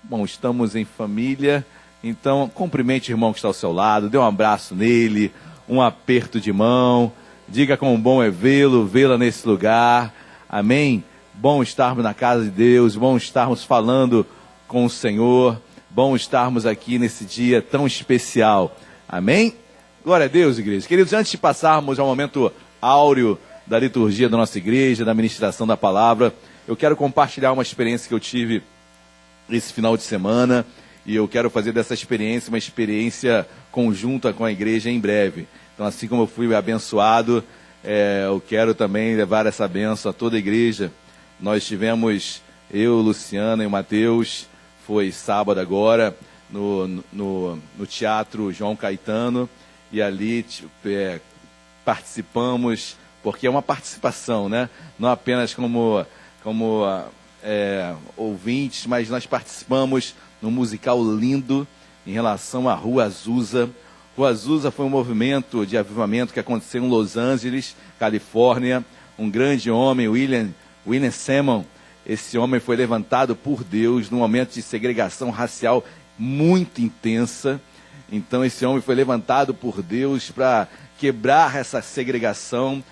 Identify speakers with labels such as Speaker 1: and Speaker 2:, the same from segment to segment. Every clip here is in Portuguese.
Speaker 1: Bom, estamos em família, então cumprimente o irmão que está ao seu lado, dê um abraço nele, um aperto de mão, diga quão bom é vê-la nesse lugar, amém? Bom estarmos na casa de Deus, bom estarmos falando com o Senhor, bom estarmos aqui nesse dia tão especial, amém? Glória a Deus, igreja. Queridos, antes de passarmos ao momento áureo da liturgia da nossa igreja, da ministração da palavra, eu quero compartilhar uma experiência que eu tive esse final de semana, e eu quero fazer dessa experiência uma experiência conjunta com a igreja em breve. Então, assim como eu fui abençoado, eu quero também levar essa bênção a toda a igreja. Nós tivemos, eu, Luciana e o Mateus, foi sábado agora, no Teatro João Caetano, e ali participamos, porque é uma participação, né? Não apenas como ouvintes, mas nós participamos num musical lindo em relação à Rua Azusa. Rua Azusa foi um movimento de avivamento que aconteceu em Los Angeles, Califórnia. Um grande homem, William Seymour, esse homem foi levantado por Deus num momento de segregação racial muito intensa. Então esse homem foi levantado por Deus para quebrar essa segregação,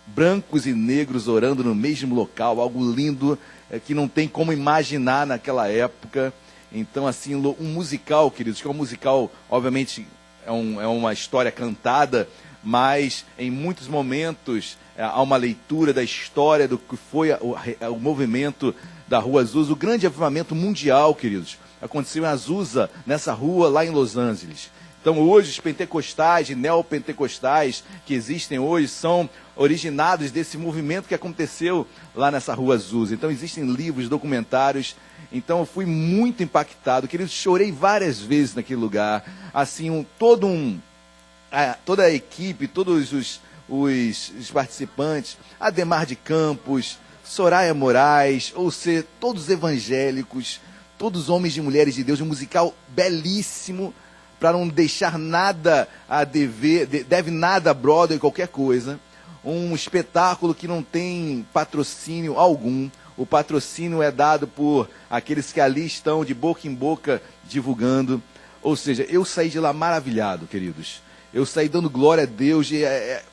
Speaker 1: brancos e negros orando no mesmo local, algo lindo, que não tem como imaginar naquela época. Então, assim, um musical, queridos, que é um musical, obviamente, é uma história cantada, mas em muitos momentos há uma leitura da história do que foi o movimento da Rua Azusa, o grande avivamento mundial, queridos. Aconteceu em Azusa, nessa rua lá em Los Angeles. Então hoje os pentecostais e neopentecostais que existem hoje são originados desse movimento que aconteceu lá nessa Rua Azusa. Então existem livros, documentários. Então eu fui muito impactado, queridos, chorei várias vezes naquele lugar. Assim, toda a equipe, todos os participantes, Ademar de Campos, Soraya Moraes, ou seja, todos evangélicos, todos homens e mulheres de Deus, um musical belíssimo, para não deixar nada a dever, deve nada a Broadway, qualquer coisa. Um espetáculo que não tem patrocínio algum. O patrocínio é dado por aqueles que ali estão de boca em boca divulgando. Ou seja, eu saí de lá maravilhado, queridos. Eu saí dando glória a Deus,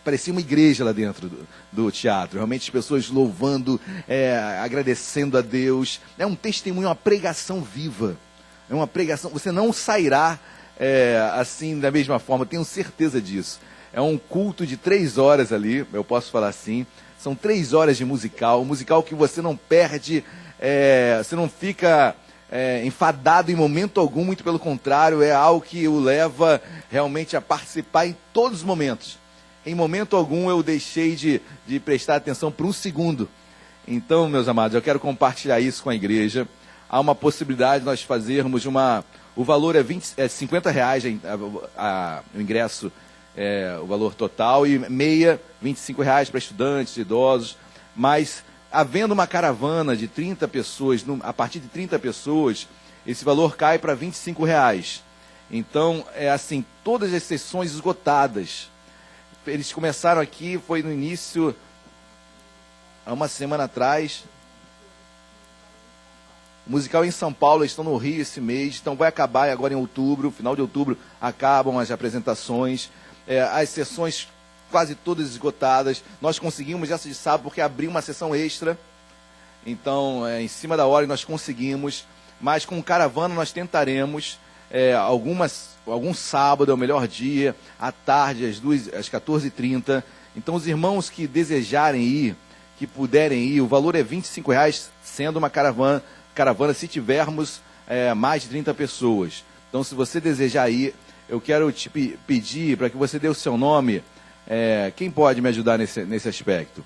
Speaker 1: parecia uma igreja lá dentro do teatro. Realmente as pessoas louvando, agradecendo a Deus. É um testemunho, uma pregação viva. É uma pregação, você não sairá assim da mesma forma, tenho certeza disso. É um culto de 3 horas ali, eu posso falar assim. São 3 horas de musical, um musical que você não perde, você não fica enfadado em momento algum, muito pelo contrário, é algo que o leva realmente a participar em todos os momentos. Em momento algum eu deixei de prestar atenção por um segundo. Então, meus amados, eu quero compartilhar isso com a igreja. Há uma possibilidade de nós fazermos o valor é R$50 o ingresso, o valor total, e meia, R$25 para estudantes, idosos, mas havendo uma caravana de 30 pessoas, a partir de 30 pessoas, esse valor cai para R$25. Então, assim, todas as sessões esgotadas. Eles começaram aqui, foi no início, há uma semana atrás. O musical em São Paulo, eles estão no Rio esse mês, então vai acabar agora em outubro, final de outubro acabam as apresentações, as sessões quase todas esgotadas. Nós conseguimos essa de sábado porque abriu uma sessão extra, então em cima da hora nós conseguimos, mas com caravana nós tentaremos, algum sábado é o melhor dia, à tarde às 14h30, então os irmãos que desejarem ir, que puderem ir, o valor é R$25, sendo uma caravana, se tivermos mais de 30 pessoas. Então, se você desejar ir, eu quero te pedir para que você dê o seu nome. Quem pode me ajudar nesse aspecto?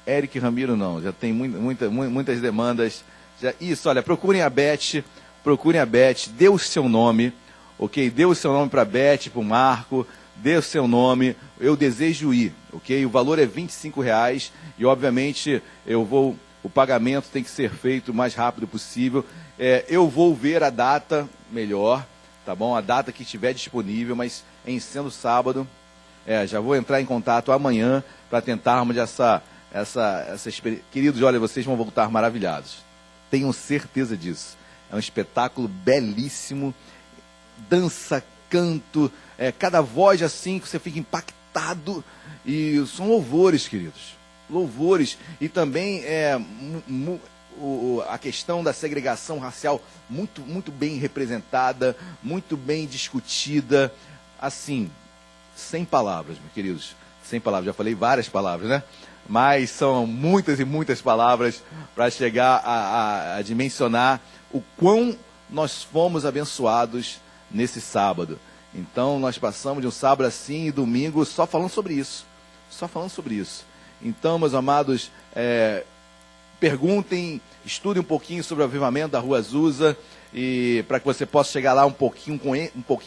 Speaker 1: Eric Ramiro não, já tem muitas demandas. Isso, olha, procurem a Beth, dê o seu nome, ok? Dê o seu nome para a Beth, para o Marco, dê o seu nome, eu desejo ir, ok? O valor é R$25 e, obviamente, o pagamento tem que ser feito o mais rápido possível. Eu vou ver a data melhor, tá bom? A data que estiver disponível, mas em sendo sábado, já vou entrar em contato amanhã para tentarmos essa experiência. Queridos, olha, vocês vão voltar maravilhados. Tenham certeza disso. É um espetáculo belíssimo, dança, canto, cada voz assim que você fica impactado, e são louvores, queridos, louvores, e também a questão da segregação racial muito, muito bem representada, muito bem discutida, assim, sem palavras, meus queridos, sem palavras, já falei várias palavras, né? Mas são muitas e muitas palavras para chegar a dimensionar o quão nós fomos abençoados nesse sábado. Então, nós passamos de um sábado assim e domingo só falando sobre isso. Só falando sobre isso. Então, meus amados, perguntem, estudem um pouquinho sobre o avivamento da Rua Azusa, e para que você possa chegar lá um pouquinho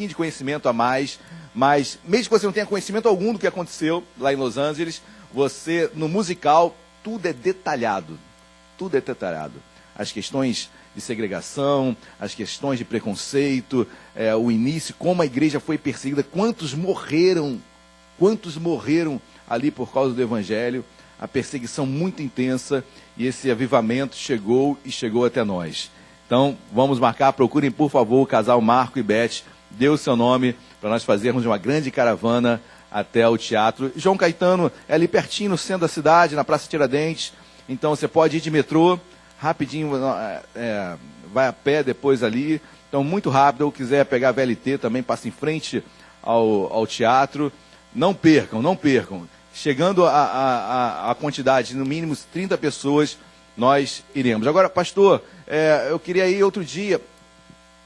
Speaker 1: de conhecimento a mais. Mas, mesmo que você não tenha conhecimento algum do que aconteceu lá em Los Angeles, você, no musical, tudo é detalhado. Tudo é detalhado. As questões de segregação, as questões de preconceito, o início, como a igreja foi perseguida, quantos morreram ali por causa do evangelho, a perseguição muito intensa, e esse avivamento chegou até nós. Então, vamos marcar, procurem por favor o casal Marco e Beth, dê o seu nome para nós fazermos uma grande caravana até o teatro. João Caetano é ali pertinho, no centro da cidade, na Praça Tiradentes, então você pode ir de metrô, rapidinho, vai a pé depois ali, então muito rápido, ou quiser pegar a VLT também, passa em frente ao teatro. Não percam. Chegando a quantidade, no mínimo 30 pessoas, nós iremos. Agora, pastor, eu queria ir outro dia,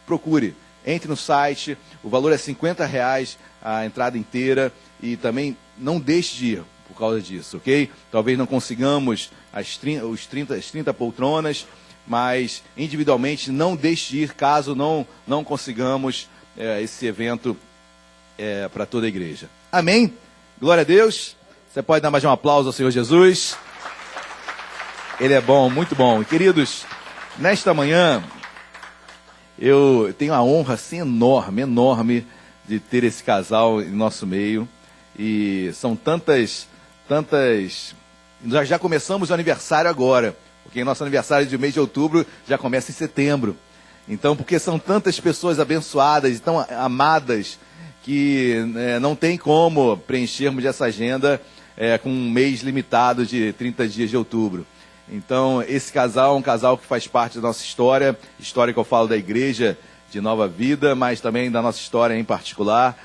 Speaker 1: procure, entre no site, o valor é R$50 a entrada inteira, e também não deixe de ir por causa disso, ok? Talvez não consigamos as 30 poltronas, mas individualmente não deixe de ir caso não consigamos esse evento para toda a igreja. Amém? Glória a Deus. Você pode dar mais um aplauso ao Senhor Jesus. Ele é bom, muito bom. E, queridos, nesta manhã, eu tenho a honra assim, enorme de ter esse casal em nosso meio. E são tantas... Nós já começamos o aniversário agora, porque nosso aniversário de mês de outubro já começa em setembro. Então, porque são tantas pessoas abençoadas e tão amadas, que não tem como preenchermos essa agenda com um mês limitado de 30 dias de outubro. Então, esse casal é um casal que faz parte da nossa história que eu falo da igreja de Nova Vida, mas também da nossa história em particular.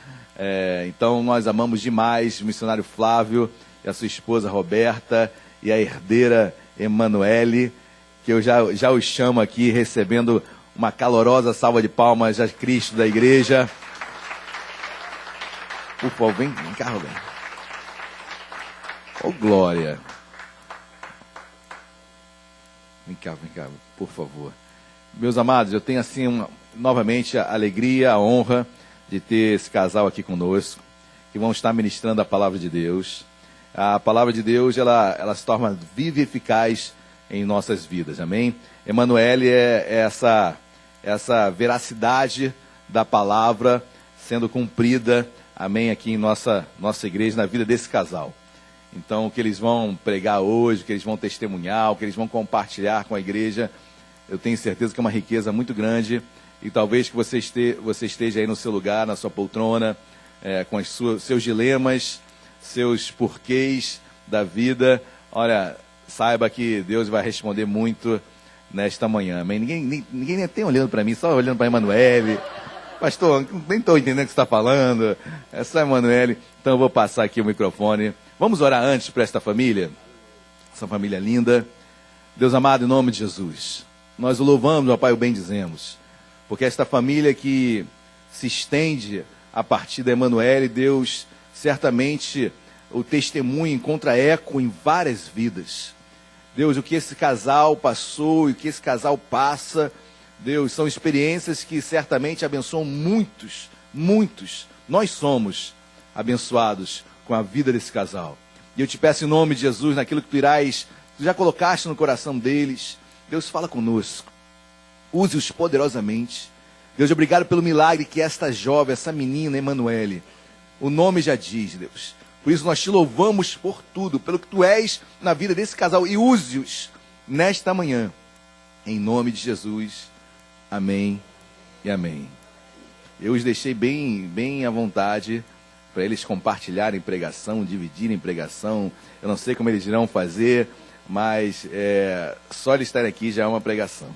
Speaker 1: Então, nós amamos demais o missionário Flávio e a sua esposa Roberta e a herdeira Emanuele, que eu já os chamo aqui, recebendo uma calorosa salva de palmas a Cristo da igreja. Por favor, vem cá, Roberto. Oh, glória. Vem cá, por favor. Meus amados, eu tenho assim, novamente, a alegria, a honra de ter esse casal aqui conosco, que vão estar ministrando a palavra de Deus. A palavra de Deus, ela se torna viva e eficaz em nossas vidas, amém? Emanuele é essa veracidade da palavra sendo cumprida, amém, aqui em nossa igreja, na vida desse casal. Então, o que eles vão pregar hoje, o que eles vão testemunhar, o que eles vão compartilhar com a igreja, eu tenho certeza que é uma riqueza muito grande, e talvez que você esteja aí no seu lugar, na sua poltrona, com seus dilemas, seus porquês da vida. Olha, saiba que Deus vai responder muito nesta manhã, amém? Ninguém nem tem olhando para mim, só olhando para a Emanuele. Pastor, nem estou entendendo o que você está falando. É só a Emanuele. Então eu vou passar aqui o microfone. Vamos orar antes para esta família? Essa família linda. Deus amado, em nome de Jesus, nós o louvamos, ó Pai, o bendizemos. Porque esta família que se estende a partir da Emanuele, Deus, certamente o testemunho encontra eco em várias vidas. Deus, o que esse casal passou e o que esse casal passa, Deus, são experiências que certamente abençoam muitos. Nós somos abençoados com a vida desse casal. E eu te peço em nome de Jesus, naquilo que tu já colocaste no coração deles, Deus, fala conosco. Use-os poderosamente. Deus, obrigado pelo milagre que esta jovem, essa menina, Emanuele, o nome já diz, Deus. Por isso nós te louvamos por tudo, pelo que tu és na vida desse casal. E use-os nesta manhã Em nome de Jesus. Amém e amém. Eu os deixei bem à vontade para eles compartilharem pregação, dividirem pregação. Eu não sei como eles irão fazer, mas só eles estarem aqui já é uma pregação.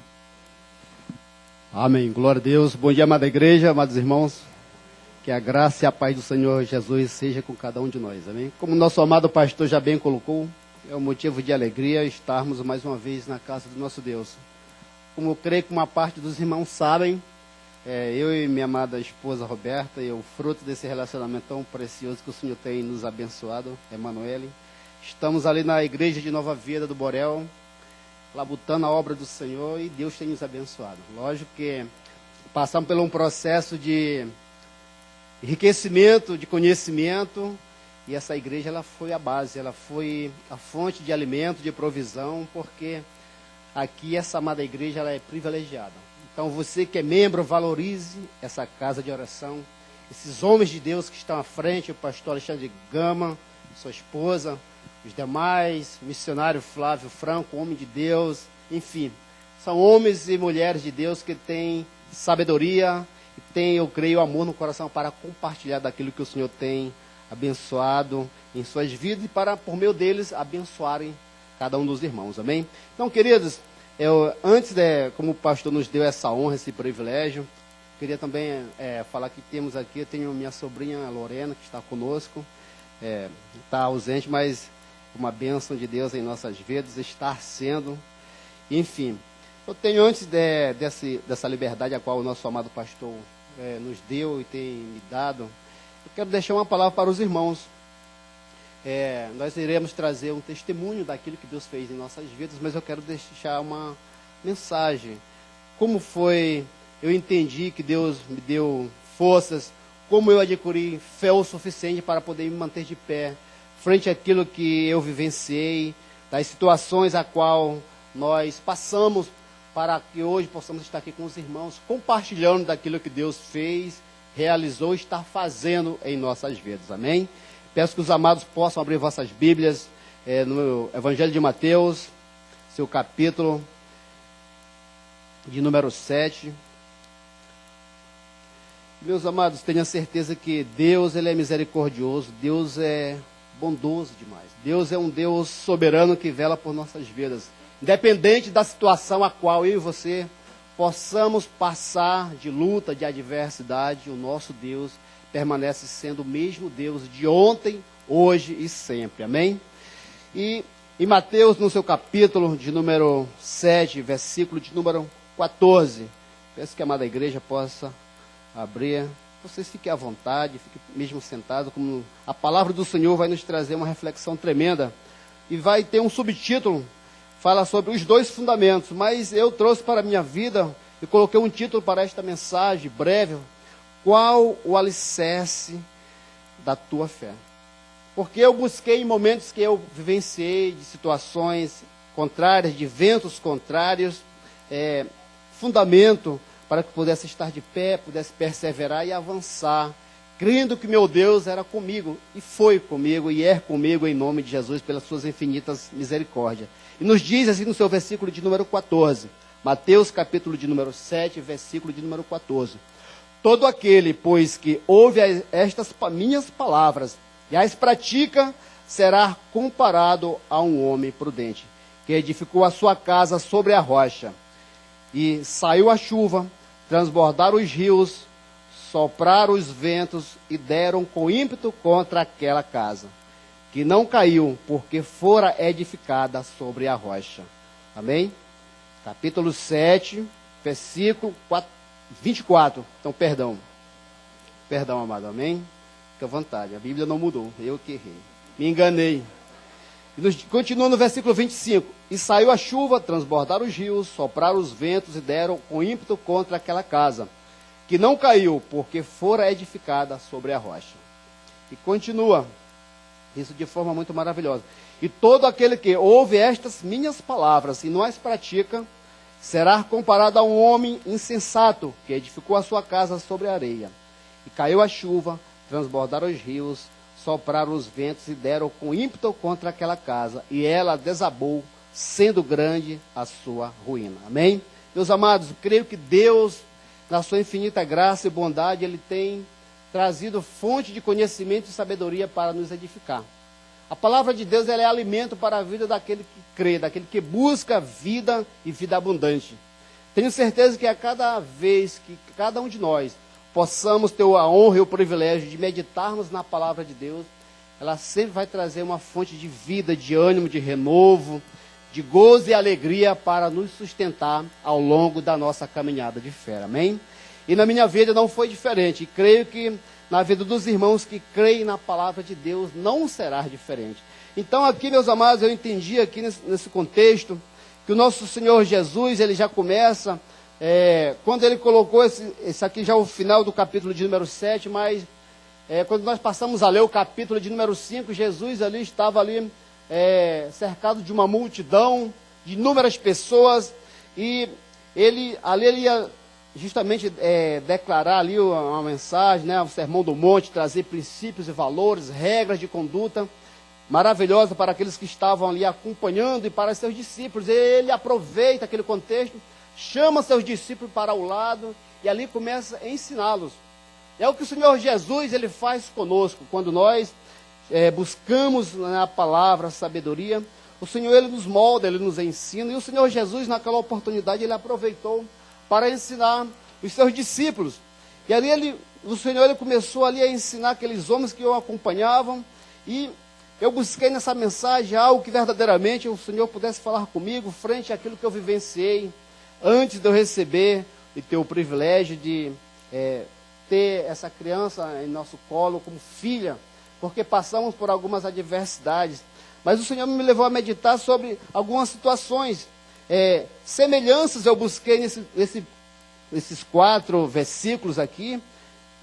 Speaker 2: Amém. Glória a Deus. Bom dia, amada igreja, amados irmãos. Que a graça e a paz do Senhor Jesus seja com cada um de nós. Amém. Como nosso amado pastor já bem colocou, é um motivo de alegria estarmos mais uma vez na casa do nosso Deus. Como eu creio que uma parte dos irmãos sabem, eu e minha amada esposa Roberta, e o fruto desse relacionamento tão precioso que o Senhor tem nos abençoado, Emanuele, estamos ali na igreja de Nova Vida do Borel, labutando a obra do Senhor, e Deus tem nos abençoado. Lógico que passamos por um processo de enriquecimento, de conhecimento, e essa igreja ela foi a base, ela foi a fonte de alimento, de provisão, porque aqui essa amada igreja ela é privilegiada. Então você que é membro, valorize essa casa de oração, esses homens de Deus que estão à frente, o pastor Alexandre Gama, sua esposa, os demais, o missionário Flávio Franco, homem de Deus, enfim, são homens e mulheres de Deus que têm sabedoria e têm, eu creio, amor no coração para compartilhar daquilo que o Senhor tem abençoado em suas vidas e para, por meio deles, abençoarem cada um dos irmãos, amém? Então, queridos, como o pastor nos deu essa honra, esse privilégio, queria também falar que temos aqui, eu tenho minha sobrinha Lorena, que está conosco, está ausente, mas uma bênção de Deus em nossas vidas, estar sendo, enfim. Eu tenho, antes dessa liberdade a qual o nosso amado pastor nos deu e tem me dado, eu quero deixar uma palavra para os irmãos. Nós iremos trazer um testemunho daquilo que Deus fez em nossas vidas, mas eu quero deixar uma mensagem. Como foi, eu entendi que Deus me deu forças, como eu adquiri fé o suficiente para poder me manter de pé, frente àquilo que eu vivenciei, das situações a qual nós passamos, para que hoje possamos estar aqui com os irmãos, compartilhando daquilo que Deus fez, realizou e está fazendo em nossas vidas, amém? Peço que os amados possam abrir vossas Bíblias no Evangelho de Mateus, seu capítulo de número 7. Meus amados, tenham certeza que Deus ele é misericordioso, Deus é bondoso demais. Deus é um Deus soberano que vela por nossas vidas. Independente da situação a qual eu e você possamos passar de luta, de adversidade, o nosso Deus permanece sendo o mesmo Deus de ontem, hoje e sempre. Amém? E em Mateus, no seu capítulo de número 7, versículo de número 14, peço que a amada igreja possa abrir. Vocês fiquem à vontade, fiquem mesmo sentados, como a palavra do Senhor vai nos trazer uma reflexão tremenda. E vai ter um subtítulo, fala sobre os dois fundamentos, mas eu trouxe para a minha vida e coloquei um título para esta mensagem breve: qual o alicerce da tua fé? Porque eu busquei em momentos que eu vivenciei, de situações contrárias, de ventos contrários, fundamento para que pudesse estar de pé, pudesse perseverar e avançar, crendo que meu Deus era comigo, e foi comigo, e é comigo em nome de Jesus, pelas suas infinitas misericórdias. E nos diz assim no seu versículo de número 14, Mateus capítulo de número 7, versículo de número 14. Todo aquele, pois, que ouve estas minhas palavras e as pratica, será comparado a um homem prudente, que edificou a sua casa sobre a rocha. E saiu a chuva, transbordaram os rios, sopraram os ventos e deram com ímpeto contra aquela casa, que não caiu, porque fora edificada sobre a rocha. Amém? Capítulo 7, versículo 24. Então, perdão, amado, amém? Fique à vontade, a Bíblia não mudou, eu que errei, me enganei. Continua no versículo 25. E saiu a chuva, transbordaram os rios, sopraram os ventos e deram com ímpeto contra aquela casa, que não caiu, porque fora edificada sobre a rocha. E continua, isso de forma muito maravilhosa. E todo aquele que ouve estas minhas palavras e não as pratica, será comparado a um homem insensato, que edificou a sua casa sobre a areia. E caiu a chuva, transbordaram os rios, sopraram os ventos e deram com ímpeto contra aquela casa, e ela desabou, sendo grande a sua ruína. Amém? Meus amados, creio que Deus, na sua infinita graça e bondade, Ele tem trazido fonte de conhecimento e sabedoria para nos edificar. A palavra de Deus, ela é alimento para a vida daquele que crê, daquele que busca vida e vida abundante. Tenho certeza que a cada vez que cada um de nós possamos ter a honra e o privilégio de meditarmos na palavra de Deus, ela sempre vai trazer uma fonte de vida, de ânimo, de renovo, de gozo e alegria para nos sustentar ao longo da nossa caminhada de fé. Amém? E na minha vida não foi diferente. E creio que na vida dos irmãos que creem na palavra de Deus não será diferente. Então aqui, meus amados, eu entendi aqui nesse contexto que o nosso Senhor Jesus, ele já começa, quando ele colocou esse aqui já é o final do capítulo de número 7, mas quando nós passamos a ler o capítulo de número 5, Jesus ali estava ali cercado de uma multidão, de inúmeras pessoas, e ele ia justamente declarar ali uma mensagem, né, o Sermão do Monte, trazer princípios e valores, regras de conduta maravilhosa para aqueles que estavam ali acompanhando e para seus discípulos. Ele aproveita aquele contexto, chama seus discípulos para o lado e ali começa a ensiná-los. É o que o Senhor Jesus ele faz conosco, quando nós buscamos na palavra a sabedoria. O Senhor ele nos molda, ele nos ensina, e o Senhor Jesus naquela oportunidade ele aproveitou para ensinar os seus discípulos. E ali o Senhor ele começou ali a ensinar aqueles homens que o acompanhavam, e eu busquei nessa mensagem algo que verdadeiramente o Senhor pudesse falar comigo frente àquilo que eu vivenciei antes de eu receber e ter o privilégio de ter essa criança em nosso colo como filha, porque passamos por algumas adversidades. Mas o Senhor me levou a meditar sobre algumas situações, semelhanças eu busquei nesses 4 versículos aqui,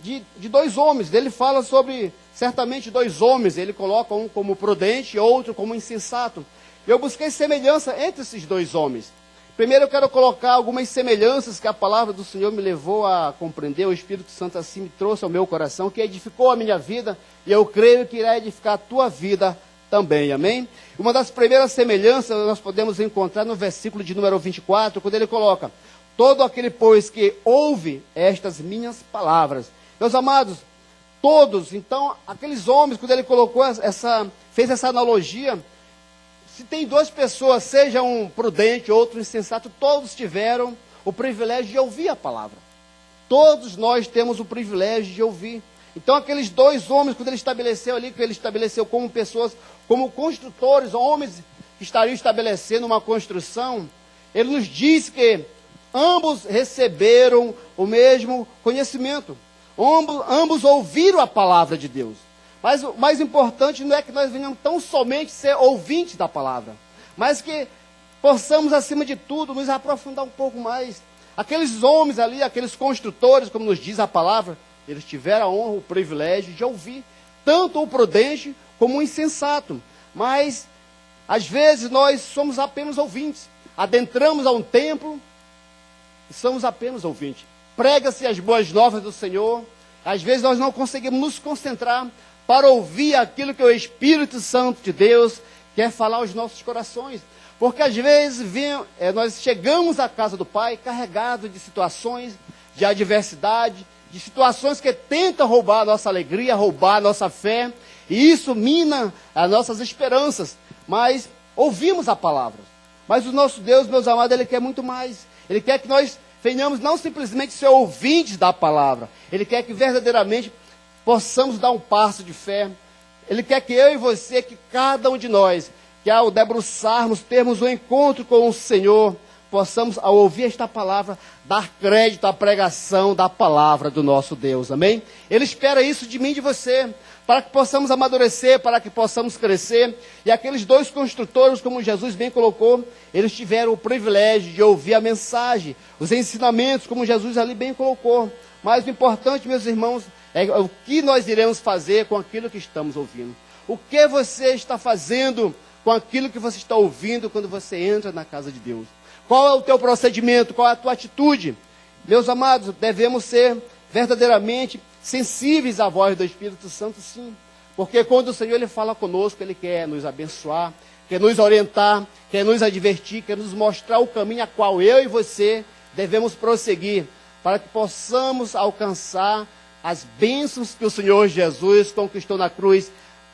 Speaker 2: de 2 homens. Ele fala sobre, certamente, 2 homens, ele coloca um como prudente e outro como insensato. Eu busquei semelhança entre esses 2 homens. Primeiro eu quero colocar algumas semelhanças que a palavra do Senhor me levou a compreender, o Espírito Santo assim me trouxe ao meu coração, que edificou a minha vida, e eu creio que irá edificar a tua vida também, amém? Uma das primeiras semelhanças nós podemos encontrar no versículo de número 24, quando ele coloca: todo aquele, pois, que ouve estas minhas palavras. Meus amados, todos, então, aqueles homens, quando ele colocou fez essa analogia, se tem 2 pessoas, seja um prudente, outro insensato, todos tiveram o privilégio de ouvir a palavra. Todos nós temos o privilégio de ouvir. Então aqueles 2 homens, quando ele estabeleceu ali, que ele estabeleceu como pessoas, como construtores, homens que estariam estabelecendo uma construção, ele nos diz que ambos receberam o mesmo conhecimento. Ambos ouviram a palavra de Deus. Mas o mais importante não é que nós venhamos tão somente ser ouvintes da palavra, mas que possamos, acima de tudo, nos aprofundar um pouco mais. Aqueles homens ali, aqueles construtores, como nos diz a palavra, eles tiveram a honra, o privilégio de ouvir, tanto o prudente como o insensato. Mas, às vezes, nós somos apenas ouvintes. Adentramos a um templo e somos apenas ouvintes. Prega-se as boas novas do Senhor. Às vezes nós não conseguimos nos concentrar para ouvir aquilo que o Espírito Santo de Deus quer falar aos nossos corações. Porque às vezes nós chegamos à casa do Pai carregados de situações, de adversidade, de situações que tentam roubar a nossa alegria, roubar a nossa fé, e isso mina as nossas esperanças. Mas ouvimos a palavra. Mas o nosso Deus, meus amados, Ele quer muito mais. Ele quer que nós venhamos não simplesmente ser ouvintes da palavra. Ele quer que verdadeiramente possamos dar um passo de fé. Ele quer que eu e você, que cada um de nós, que ao debruçarmos, termos um encontro com o Senhor, possamos, ao ouvir esta palavra, dar crédito à pregação da palavra do nosso Deus, amém? Ele espera isso de mim e de você, para que possamos amadurecer, para que possamos crescer. E aqueles 2 construtores, como Jesus bem colocou, eles tiveram o privilégio de ouvir a mensagem, os ensinamentos, como Jesus ali bem colocou. Mas o importante, meus irmãos, é o que nós iremos fazer com aquilo que estamos ouvindo. O que você está fazendo com aquilo que você está ouvindo quando você entra na casa de Deus? Qual é o teu procedimento? Qual é a tua atitude? Meus amados, devemos ser verdadeiramente sensíveis à voz do Espírito Santo, sim. Porque quando o Senhor ele fala conosco, Ele quer nos abençoar, quer nos orientar, quer nos advertir, quer nos mostrar o caminho a qual eu e você devemos prosseguir, para que possamos alcançar as bênçãos que o Senhor Jesus conquistou na cruz,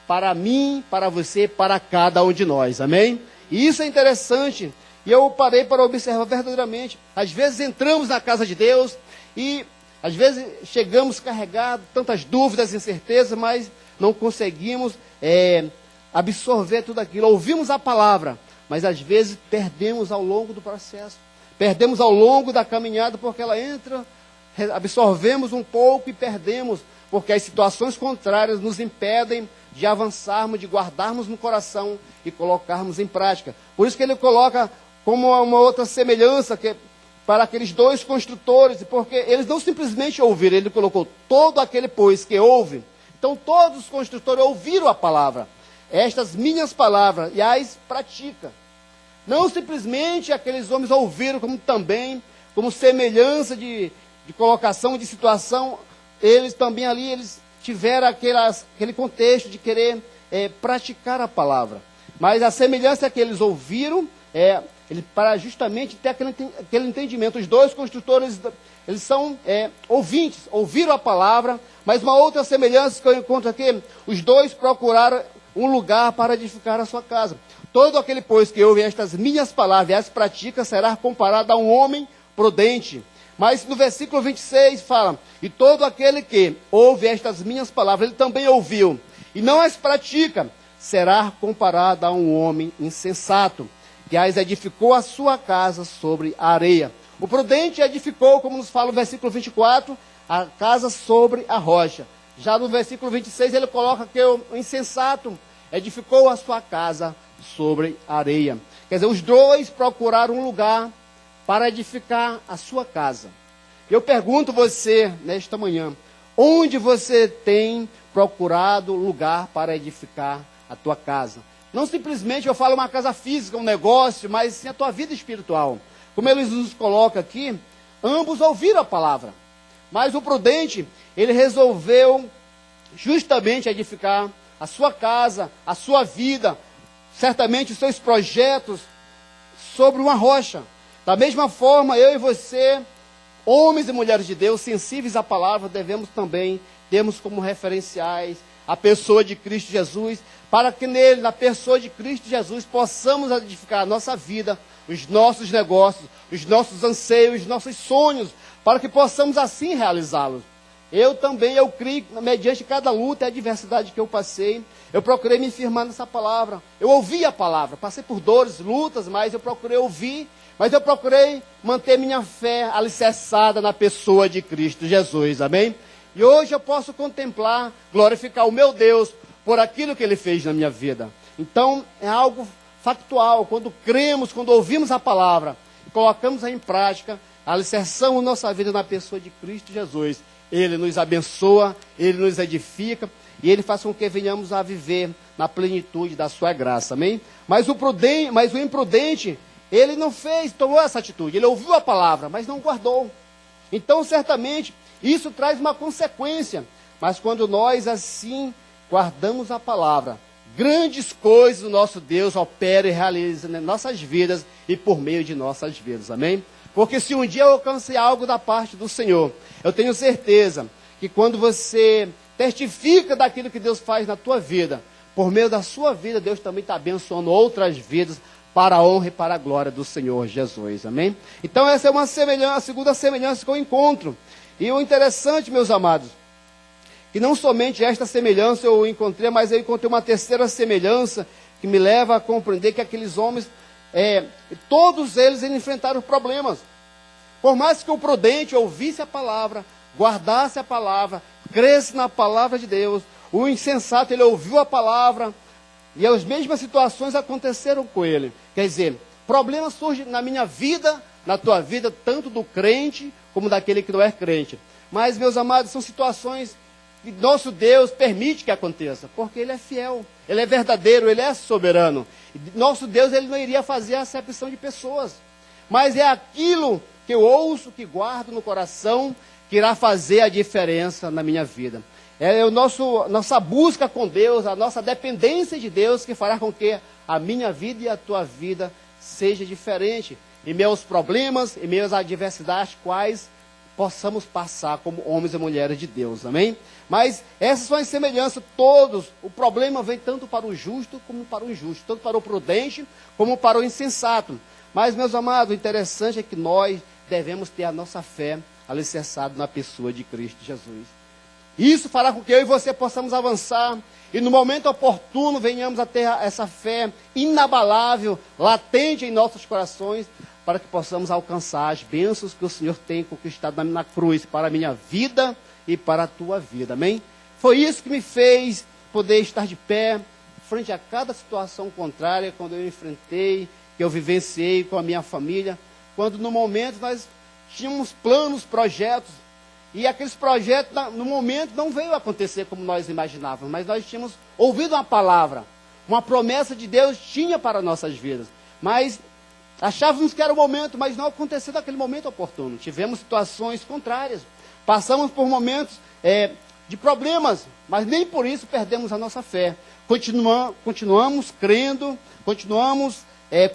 Speaker 2: para mim, para você, para cada um de nós, amém? E isso é interessante, e eu parei para observar verdadeiramente. Às vezes entramos na casa de Deus, e às vezes chegamos carregados, tantas dúvidas, incertezas, mas não conseguimos absorver tudo aquilo. Ouvimos a palavra, mas às vezes perdemos ao longo do processo, perdemos ao longo da caminhada, porque ela entra, absorvemos um pouco e perdemos, porque as situações contrárias nos impedem de avançarmos, de guardarmos no coração e colocarmos em prática. Por isso que ele coloca como uma outra semelhança para aqueles dois construtores, porque eles não simplesmente ouviram, ele colocou todo aquele, pois, que ouve. Então todos os construtores ouviram a palavra, estas minhas palavras, e as pratica. Não simplesmente aqueles homens ouviram, como também, como semelhança de colocação, de situação, eles também ali, eles tiveram aquele contexto de querer praticar a palavra. Mas a semelhança é que eles ouviram, para justamente ter aquele entendimento. Os dois construtores, eles são ouvintes, ouviram a palavra, mas uma outra semelhança que eu encontro aqui, os dois procuraram um lugar para edificar a sua casa. Todo aquele, pois, que ouve estas minhas palavras e as pratica, será comparado a um homem prudente. Mas no versículo 26 fala, e todo aquele que ouve estas minhas palavras, ele também ouviu, e não as pratica, será comparado a um homem insensato, que as edificou a sua casa sobre a areia. O prudente edificou, como nos fala o versículo 24, a casa sobre a rocha. Já no versículo 26 ele coloca que o insensato edificou a sua casa sobre a areia. Quer dizer, os dois procuraram um lugar para edificar a sua casa. Eu pergunto você, nesta manhã, onde você tem procurado lugar para edificar a tua casa? Não simplesmente eu falo uma casa física, um negócio, mas sim a tua vida espiritual. Como ele nos coloca aqui, ambos ouviram a palavra. Mas o prudente, ele resolveu justamente edificar a sua casa, a sua vida, certamente os seus projetos sobre uma rocha. Da mesma forma, eu e você, homens e mulheres de Deus, sensíveis à palavra, devemos também termos como referenciais a pessoa de Cristo Jesus, para que nele, na pessoa de Cristo Jesus, possamos edificar a nossa vida, os nossos negócios, os nossos anseios, os nossos sonhos, para que possamos assim realizá-los. Eu creio, mediante cada luta e adversidade que eu passei, eu procurei me firmar nessa palavra. Eu ouvi a palavra, passei por dores, lutas, mas eu procurei ouvir, mas eu procurei manter minha fé alicerçada na pessoa de Cristo Jesus, amém? E hoje eu posso contemplar, glorificar o meu Deus por aquilo que Ele fez na minha vida. Então, é algo factual, quando cremos, quando ouvimos a palavra, colocamos em prática, alicerçamos nossa vida na pessoa de Cristo Jesus, Ele nos abençoa, Ele nos edifica, e Ele faz com que venhamos a viver na plenitude da sua graça, amém? Mas o imprudente, ele não tomou essa atitude, ele ouviu a palavra, mas não guardou. Então, certamente, isso traz uma consequência, mas quando nós assim guardamos a palavra, grandes coisas o nosso Deus opera e realiza nas nossas vidas e por meio de nossas vidas, amém? Porque se um dia eu alcancei algo da parte do Senhor, eu tenho certeza que quando você testifica daquilo que Deus faz na tua vida, por meio da sua vida, Deus também está abençoando outras vidas para a honra e para a glória do Senhor Jesus, amém? Então essa é uma semelhança, a segunda semelhança que eu encontro. E o interessante, meus amados, que não somente esta semelhança eu encontrei, mas eu encontrei uma terceira semelhança que me leva a compreender que aqueles homens, todos eles enfrentaram problemas. Por mais que o prudente ouvisse a palavra, guardasse a palavra, cresce na palavra de Deus, o insensato, ele ouviu a palavra, e as mesmas situações aconteceram com ele. Quer dizer, problemas surgem na minha vida, na tua vida, tanto do crente como daquele que não é crente. Mas, meus amados, são situações que nosso Deus permite que aconteça, porque Ele é fiel, Ele é verdadeiro, Ele é soberano. Nosso Deus, Ele não iria fazer a acepção de pessoas, mas é aquilo que eu ouço, que guardo no coração, que irá fazer a diferença na minha vida. É nossa busca com Deus, a nossa dependência de Deus, que fará com que a minha vida e a tua vida seja diferente. Em meio aos problemas, em meio às adversidades, quais possamos passar como homens e mulheres de Deus, amém? Mas essas são as semelhanças, todos, o problema vem tanto para o justo como para o injusto, tanto para o prudente como para o insensato. Mas, meus amados, o interessante é que nós devemos ter a nossa fé alicerçada na pessoa de Cristo Jesus. Isso fará com que eu e você possamos avançar e no momento oportuno venhamos a ter essa fé inabalável, latente em nossos corações, para que possamos alcançar as bênçãos que o Senhor tem conquistado na cruz para a minha vida e para a tua vida, amém? Foi isso que me fez poder estar de pé, frente a cada situação contrária, quando eu enfrentei, que eu vivenciei com a minha família, quando no momento nós tínhamos planos, projetos, e aqueles projetos no momento não veio acontecer como nós imaginávamos, mas nós tínhamos ouvido uma palavra, uma promessa de Deus tinha para nossas vidas, mas achávamos que era o momento, mas não aconteceu naquele momento oportuno. Tivemos situações contrárias, passamos por momentos de problemas, mas nem por isso perdemos a nossa fé. Continuamos crendo, continuamos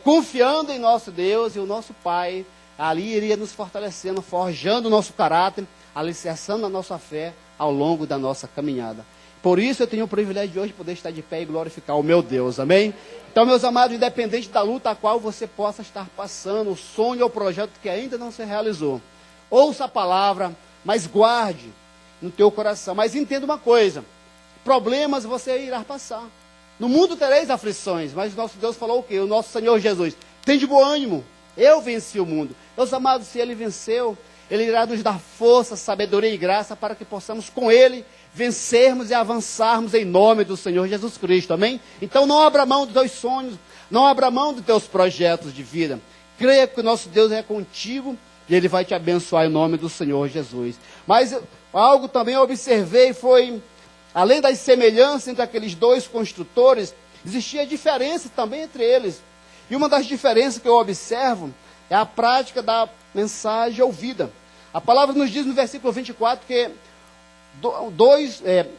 Speaker 2: confiando em nosso Deus e o nosso Pai. Ali iria nos fortalecendo, forjando o nosso caráter, alicerçando a nossa fé ao longo da nossa caminhada. Por isso eu tenho o privilégio de hoje poder estar de pé e glorificar o meu Deus, amém? Então, meus amados, independente da luta a qual você possa estar passando, o sonho ou projeto que ainda não se realizou, ouça a palavra, mas guarde no teu coração. Mas entenda uma coisa, problemas você irá passar. No mundo tereis aflições, mas o nosso Deus falou o quê? O nosso Senhor Jesus, tem de bom ânimo, eu venci o mundo. Meus amados, se Ele venceu, Ele irá nos dar força, sabedoria e graça para que possamos com Ele vencermos e avançarmos em nome do Senhor Jesus Cristo, amém? Então não abra mão dos teus sonhos, não abra mão dos teus projetos de vida. Creia que o nosso Deus é contigo e Ele vai te abençoar em nome do Senhor Jesus. Mas algo também eu observei foi, além das semelhanças entre aqueles dois construtores, existia diferença também entre eles. E uma das diferenças que eu observo é a prática da mensagem ouvida. A palavra nos diz no versículo 24 que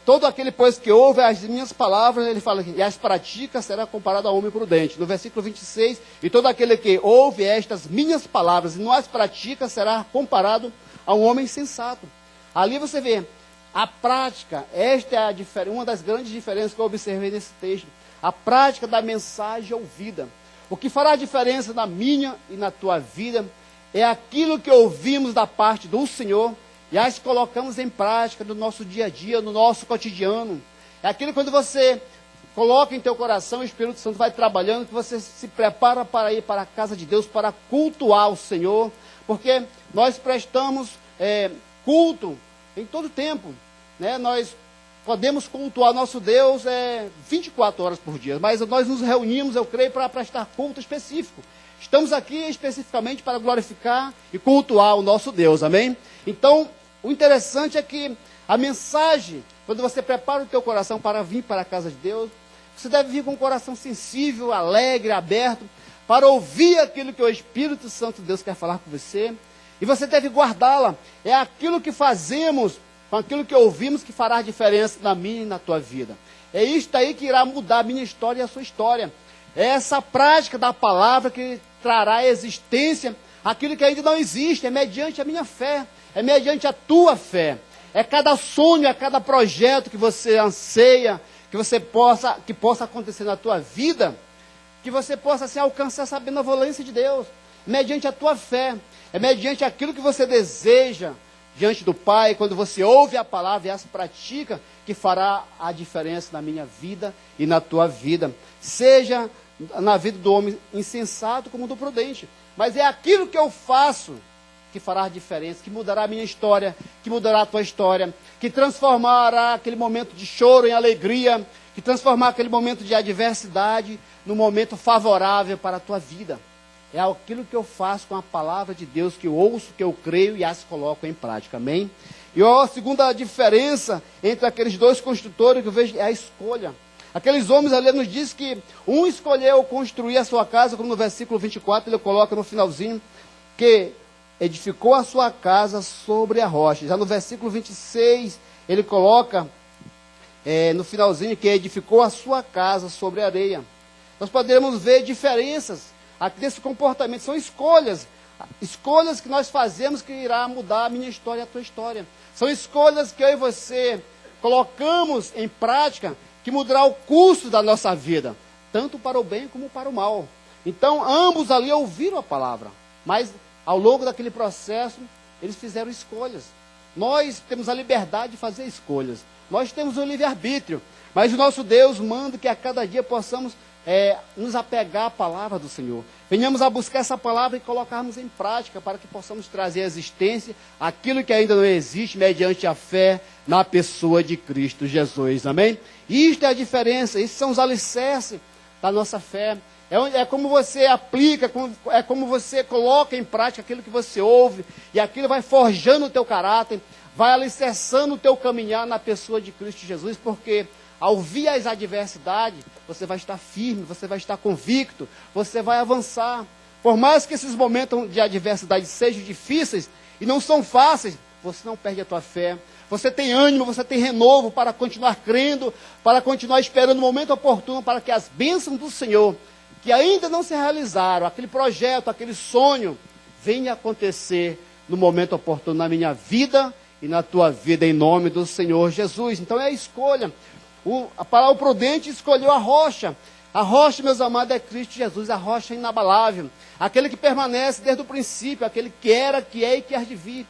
Speaker 2: todo aquele, pois, que ouve as minhas palavras, ele fala, e as pratica, será comparado ao homem prudente. No versículo 26, e todo aquele que ouve estas minhas palavras e não as pratica, será comparado a um homem sensato. Ali você vê, a prática, esta é uma das grandes diferenças que eu observei nesse texto. A prática da mensagem ouvida. O que fará a diferença na minha e na tua vida é aquilo que ouvimos da parte do Senhor e as colocamos em prática no nosso dia a dia, no nosso cotidiano. É aquilo que quando você coloca em teu coração, o Espírito Santo vai trabalhando, que você se prepara para ir para a casa de Deus, para cultuar o Senhor, porque nós prestamos culto em todo tempo, né? Nós podemos cultuar nosso Deus 24 horas por dia, mas nós nos reunimos, eu creio, para prestar culto específico. Estamos aqui especificamente para glorificar e cultuar o nosso Deus, amém? Então, o interessante é que a mensagem, quando você prepara o teu coração para vir para a casa de Deus, você deve vir com um coração sensível, alegre, aberto, para ouvir aquilo que o Espírito Santo de Deus quer falar com você, e você deve guardá-la. É aquilo que fazemos, com aquilo que ouvimos, que fará a diferença na minha e na tua vida. É isto aí que irá mudar a minha história e a sua história. É essa prática da palavra que trará à existência aquilo que ainda não existe, é mediante a minha fé, é mediante a tua fé. É cada sonho, é cada projeto que você anseia, que possa acontecer na tua vida, que você possa assim, alcançar essa benevolência de Deus, mediante a tua fé, é mediante aquilo que você deseja diante do Pai, quando você ouve a palavra e as pratica, que fará a diferença na minha vida e na tua vida, seja na vida do homem insensato como do prudente, mas é aquilo que eu faço que fará a diferença, que mudará a minha história, que mudará a tua história, que transformará aquele momento de choro em alegria, que transformará aquele momento de adversidade num momento favorável para a tua vida. É aquilo que eu faço com a palavra de Deus, que eu ouço, que eu creio e as coloco em prática, amém? E a segunda diferença entre aqueles dois construtores que eu vejo é a escolha. Aqueles homens ali nos diz que um escolheu construir a sua casa, como no versículo 24 ele coloca no finalzinho, que edificou a sua casa sobre a rocha. Já no versículo 26 ele coloca no finalzinho que edificou a sua casa sobre a areia. nós podemos ver diferenças aqui desse comportamento. São escolhas que nós fazemos que irá mudar a minha história e a tua história. São escolhas que eu e você colocamos em prática que mudará o curso da nossa vida, tanto para o bem como para o mal. Então, ambos ali ouviram a palavra, mas ao longo daquele processo, eles fizeram escolhas. Nós temos a liberdade de fazer escolhas. Nós temos o livre-arbítrio, mas o nosso Deus manda que a cada dia possamos nos apegar à palavra do Senhor. Venhamos a buscar essa palavra e colocarmos em prática para que possamos trazer à existência aquilo que ainda não existe mediante a fé na pessoa de Cristo Jesus. Amém? Isto é a diferença, esses são os alicerces da nossa fé. É como você aplica, é como você coloca em prática aquilo que você ouve, e aquilo vai forjando o teu caráter, vai alicerçando o teu caminhar na pessoa de Cristo Jesus, porque ao vir as adversidades, você vai estar firme, você vai estar convicto, você vai avançar. Por mais que esses momentos de adversidade sejam difíceis e não são fáceis, você não perde a tua fé. Você tem ânimo, você tem renovo para continuar crendo, para continuar esperando o momento oportuno para que as bênçãos do Senhor, que ainda não se realizaram, aquele projeto, aquele sonho, venha acontecer no momento oportuno na minha vida e na tua vida, em nome do Senhor Jesus. Então é a escolha. A palavra prudente escolheu a rocha. A rocha, meus amados, é Cristo Jesus, a rocha inabalável. Aquele que permanece desde o princípio, aquele que era, que é e que há de vir.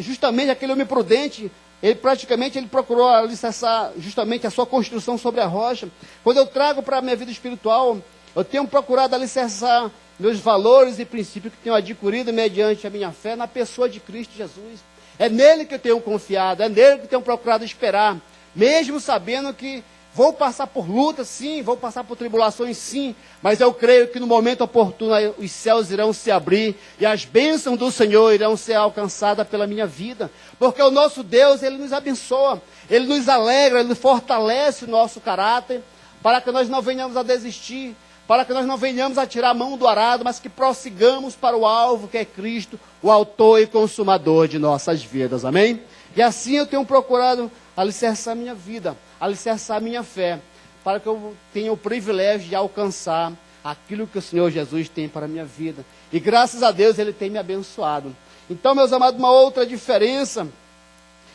Speaker 2: Justamente aquele homem prudente, ele procurou alicerçar justamente a sua construção sobre a rocha. Quando eu trago para a minha vida espiritual, eu tenho procurado alicerçar meus valores e princípios que tenho adquirido mediante a minha fé na pessoa de Cristo Jesus. É nele que eu tenho confiado, é nele que eu tenho procurado esperar. Mesmo sabendo que vou passar por lutas, sim, vou passar por tribulações, sim, mas eu creio que no momento oportuno os céus irão se abrir e as bênçãos do Senhor irão ser alcançadas pela minha vida, porque o nosso Deus, Ele nos abençoa, Ele nos alegra, Ele fortalece o nosso caráter, para que nós não venhamos a desistir, para que nós não venhamos a tirar a mão do arado, mas que prossigamos para o alvo que é Cristo, o autor e consumador de nossas vidas, amém? E assim eu tenho procurado alicerçar minha vida, alicerçar minha fé, para que eu tenha o privilégio de alcançar aquilo que o Senhor Jesus tem para a minha vida. E graças a Deus Ele tem me abençoado. Então, meus amados, uma outra diferença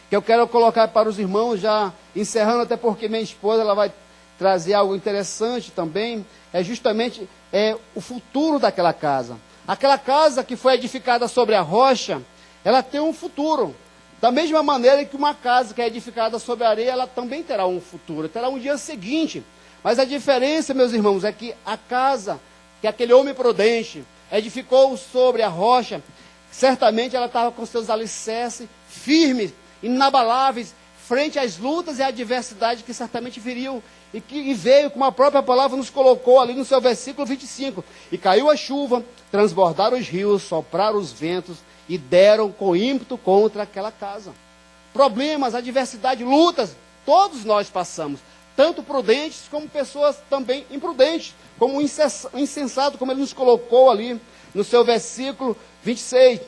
Speaker 2: que eu quero colocar para os irmãos, já encerrando, até porque minha esposa ela vai trazer algo interessante também, é justamente o futuro daquela casa. Aquela casa que foi edificada sobre a rocha, ela tem um futuro. Da mesma maneira que uma casa que é edificada sobre a areia, ela também terá um futuro, terá um dia seguinte. Mas a diferença, meus irmãos, é que a casa que aquele homem prudente edificou sobre a rocha, certamente ela estava com seus alicerces firmes, inabaláveis, frente às lutas e à adversidade que certamente viriam, e veio, como a própria palavra nos colocou ali no seu versículo 25. E caiu a chuva, transbordaram os rios, sopraram os ventos, e deram com ímpeto contra aquela casa. Problemas, adversidade, lutas, todos nós passamos. Tanto prudentes como pessoas também imprudentes. Como o insensato, como ele nos colocou ali no seu versículo 26.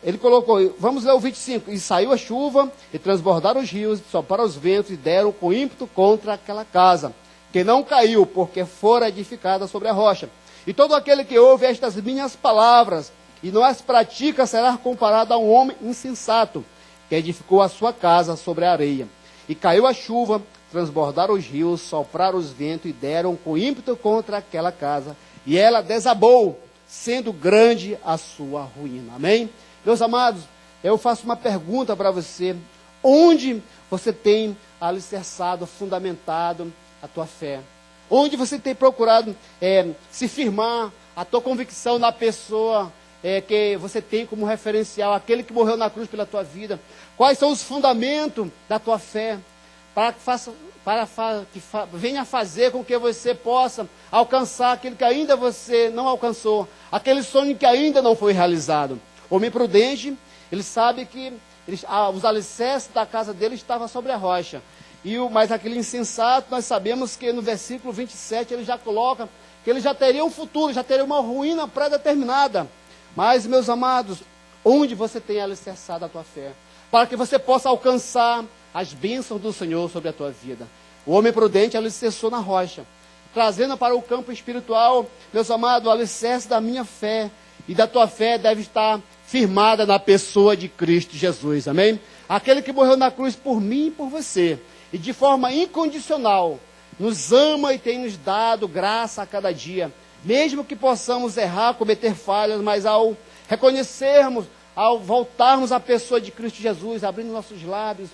Speaker 2: Ele colocou, vamos ler o 25. E saiu a chuva, e transbordaram os rios, sopraram os ventos, e deram com ímpeto contra aquela casa, que não caiu, porque fora edificada sobre a rocha. E todo aquele que ouve estas minhas palavras e não as pratica, será comparado a um homem insensato, que edificou a sua casa sobre a areia. E caiu a chuva, transbordaram os rios, sopraram os ventos, e deram com ímpeto contra aquela casa. E ela desabou, sendo grande a sua ruína. Amém? Meus amados, eu faço uma pergunta para você. Onde você tem alicerçado, fundamentado a tua fé? Onde você tem procurado se firmar a tua convicção na pessoa que você tem como referencial, aquele que morreu na cruz pela tua vida? Quais são os fundamentos da tua fé, para que venha fazer com que você possa alcançar aquilo que ainda você não alcançou, aquele sonho que ainda não foi realizado? O homem prudente, ele sabe que os alicerces da casa dele estavam sobre a rocha, mas aquele insensato, nós sabemos que no versículo 27 ele já coloca que ele já teria um futuro, já teria uma ruína pré-determinada. Mas, meus amados, onde você tem alicerçado a tua fé, para que você possa alcançar as bênçãos do Senhor sobre a tua vida? O homem prudente alicerçou na rocha. trazendo para o campo espiritual, meus amados, o alicerce da minha fé. E da tua fé deve estar firmada na pessoa de Cristo Jesus, amém? Aquele que morreu na cruz por mim e por você, e de forma incondicional, nos ama e tem nos dado graça a cada dia. Mesmo que possamos errar, cometer falhas, mas ao reconhecermos, ao voltarmos à pessoa de Cristo Jesus, abrindo nossos lábios,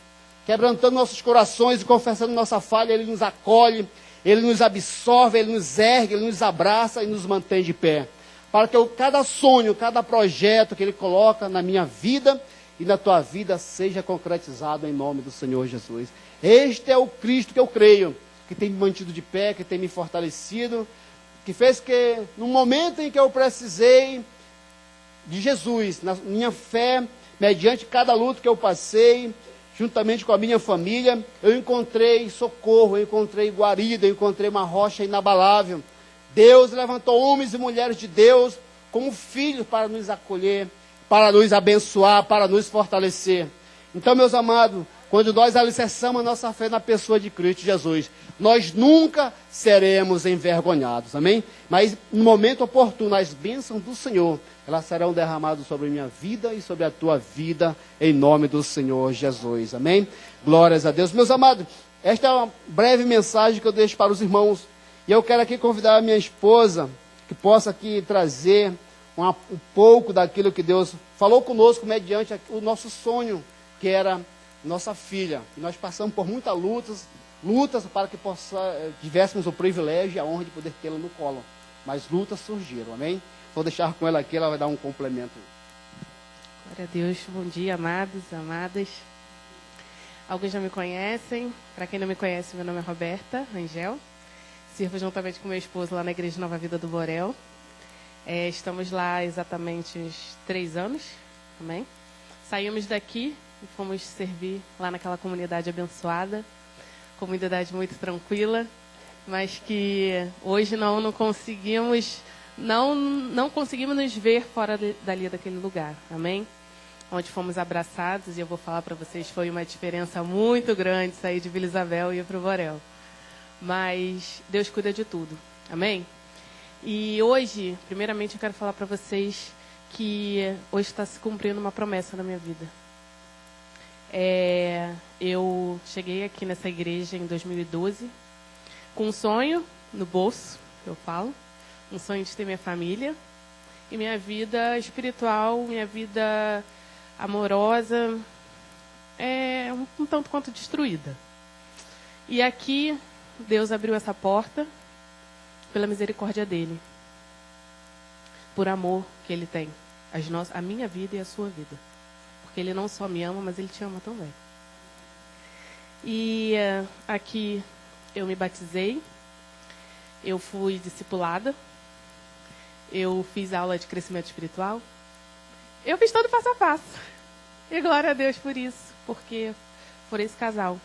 Speaker 2: quebrantando nossos corações e confessando nossa falha, Ele nos acolhe, Ele nos absorve, Ele nos ergue, Ele nos abraça e nos mantém de pé. Para que cada sonho, cada projeto que Ele coloca na minha vida e na tua vida seja concretizado em nome do Senhor Jesus. Este é o Cristo que eu creio, que tem me mantido de pé, que tem me fortalecido, que fez que, no momento em que eu precisei de Jesus, na minha fé, mediante cada luta que eu passei, juntamente com a minha família, eu encontrei socorro, eu encontrei guarida, eu encontrei uma rocha inabalável. Deus levantou homens e mulheres de Deus como filhos para nos acolher, para nos abençoar, para nos fortalecer. Então, meus amados, quando nós alicerçamos a nossa fé na pessoa de Cristo Jesus, nós nunca seremos envergonhados, amém? Mas no momento oportuno, as bênçãos do Senhor, elas serão derramadas sobre a minha vida e sobre a tua vida, em nome do Senhor Jesus, amém? Glórias a Deus. Meus amados, esta é uma breve mensagem que eu deixo para os irmãos, e eu quero aqui convidar a minha esposa, que possa aqui trazer um pouco daquilo que Deus falou conosco, mediante o nosso sonho, que era nossa filha. E nós passamos por muitas lutas para que tivéssemos o privilégio e a honra de poder tê-la no colo. Mas lutas surgiram, amém? Vou deixar com ela aqui, ela vai dar um complemento.
Speaker 3: Glória a Deus, bom dia, amados, amadas. Alguns já me conhecem, para quem não me conhece, meu nome é Roberta Angel. Sirvo juntamente com meu esposo lá na Igreja Nova Vida do Borel. Estamos lá exatamente uns 3 anos, amém? Saímos daqui e fomos servir lá naquela comunidade abençoada, comunidade muito tranquila, mas que hoje não conseguimos nos ver fora dali daquele lugar, amém? Onde fomos abraçados, e eu vou falar para vocês, foi uma diferença muito grande sair de Vila Isabel e ir para o Borel. Mas Deus cuida de tudo, amém? E hoje, primeiramente, eu quero falar para vocês que hoje está se cumprindo uma promessa na minha vida. Eu cheguei aqui nessa igreja em 2012 com um sonho no bolso, eu falo, um sonho de ter minha família e minha vida espiritual, minha vida amorosa, um tanto quanto destruída. E aqui Deus abriu essa porta pela misericórdia dele, por amor que ele tem, a minha vida e a sua vida. Porque ele não só me ama, mas ele te ama também. E aqui eu me batizei, eu fui discipulada, eu fiz aula de crescimento espiritual, eu fiz todo passo a passo. E glória a Deus por isso, porque foi esse casal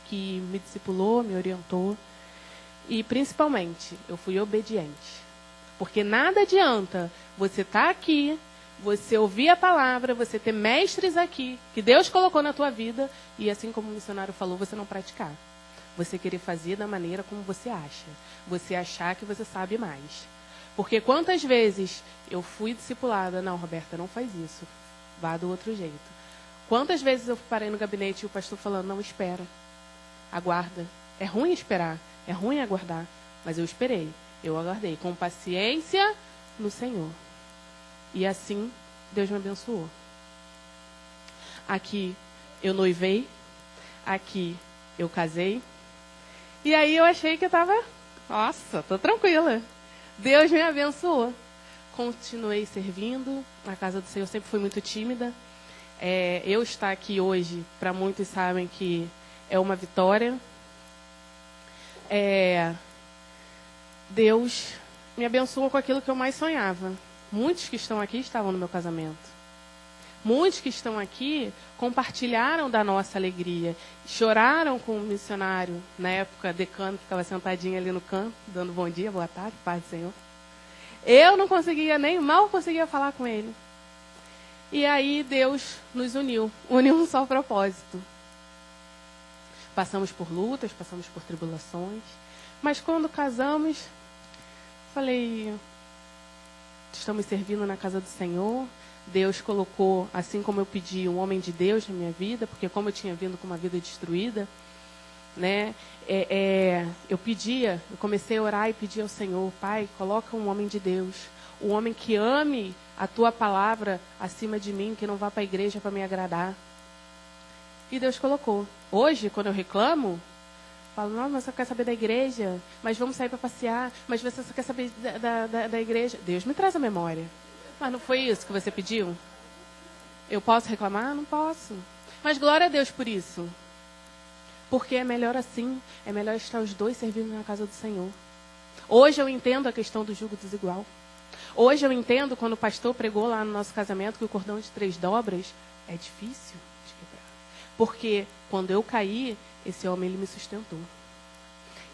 Speaker 3: que me discipulou, me orientou. E principalmente, eu fui obediente. Porque nada adianta você estar aqui, você ouvir a palavra, você ter mestres aqui, que Deus colocou na tua vida, e assim como o missionário falou, você não praticar. Você querer fazer da maneira como você acha. Você achar que você sabe mais. Porque quantas vezes eu fui discipulada, não, Roberta, não faz isso, vá do outro jeito. Quantas vezes eu parei no gabinete e o pastor falando, não, espera, aguarda. É ruim esperar, é ruim aguardar, mas eu esperei, eu aguardei com paciência no Senhor. E assim, Deus me abençoou. Aqui eu noivei, aqui eu casei, e aí eu achei que eu estava, nossa, tô tranquila. Deus me abençoou. Continuei servindo na casa do Senhor, sempre fui muito tímida. Eu estar aqui hoje, para muitos sabem que é uma vitória. Deus me abençoou com aquilo que eu mais sonhava. Muitos que estão aqui estavam no meu casamento. Muitos que estão aqui compartilharam da nossa alegria. Choraram com o missionário. Na época, decano ficava sentadinho ali no canto, dando bom dia, boa tarde, paz do Senhor. Eu não conseguia, nem mal conseguia falar com ele. E aí Deus nos uniu um só propósito. Passamos por lutas, passamos por tribulações, Mas quando casamos, falei, estamos servindo na casa do Senhor. Deus colocou, assim como eu pedi, um homem de Deus na minha vida, porque como eu tinha vindo com uma vida destruída, né, eu comecei a orar e pedir ao Senhor, Pai, coloca um homem de Deus, um homem que ame a Tua palavra acima de mim, que não vá para a igreja para me agradar. E Deus colocou. Hoje, quando eu reclamo, falo, não, mas você quer saber da igreja, mas vamos sair para passear, mas você só quer saber da igreja. Deus me traz a memória. Mas não foi isso que você pediu? Eu posso reclamar? Não posso. Mas glória a Deus por isso. Porque é melhor assim, é melhor estar os dois servindo na casa do Senhor. Hoje eu entendo a questão do jugo desigual. Hoje eu entendo quando o pastor pregou lá no nosso casamento que o cordão de 3 dobras é difícil de quebrar. Porque quando eu caí, esse homem ele me sustentou.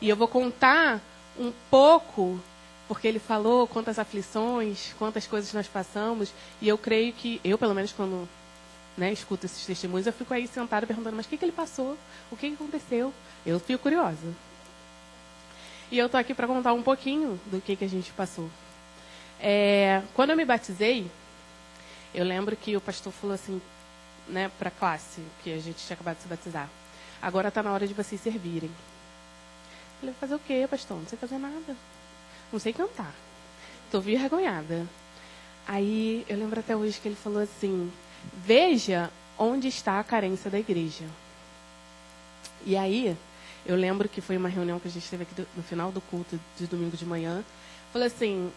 Speaker 3: E eu vou contar um pouco, porque ele falou quantas aflições, quantas coisas nós passamos. E eu creio que, eu pelo menos quando escuto esses testemunhos, eu fico aí sentada perguntando, mas o que ele passou? O que aconteceu? Eu fico curiosa. E eu estou aqui para contar um pouquinho do que a gente passou. Quando eu me batizei, eu lembro que o pastor falou assim, né, para a classe, que a gente tinha acabado de se batizar. Agora está na hora de vocês servirem. Eu falei, fazer o quê, pastor? Não sei fazer nada. Não sei cantar. Estou vergonhada. Aí, eu lembro até hoje que ele falou assim, veja onde está a carência da igreja. E aí, eu lembro que foi uma reunião que a gente teve aqui no final do culto de domingo de manhã. Falou assim,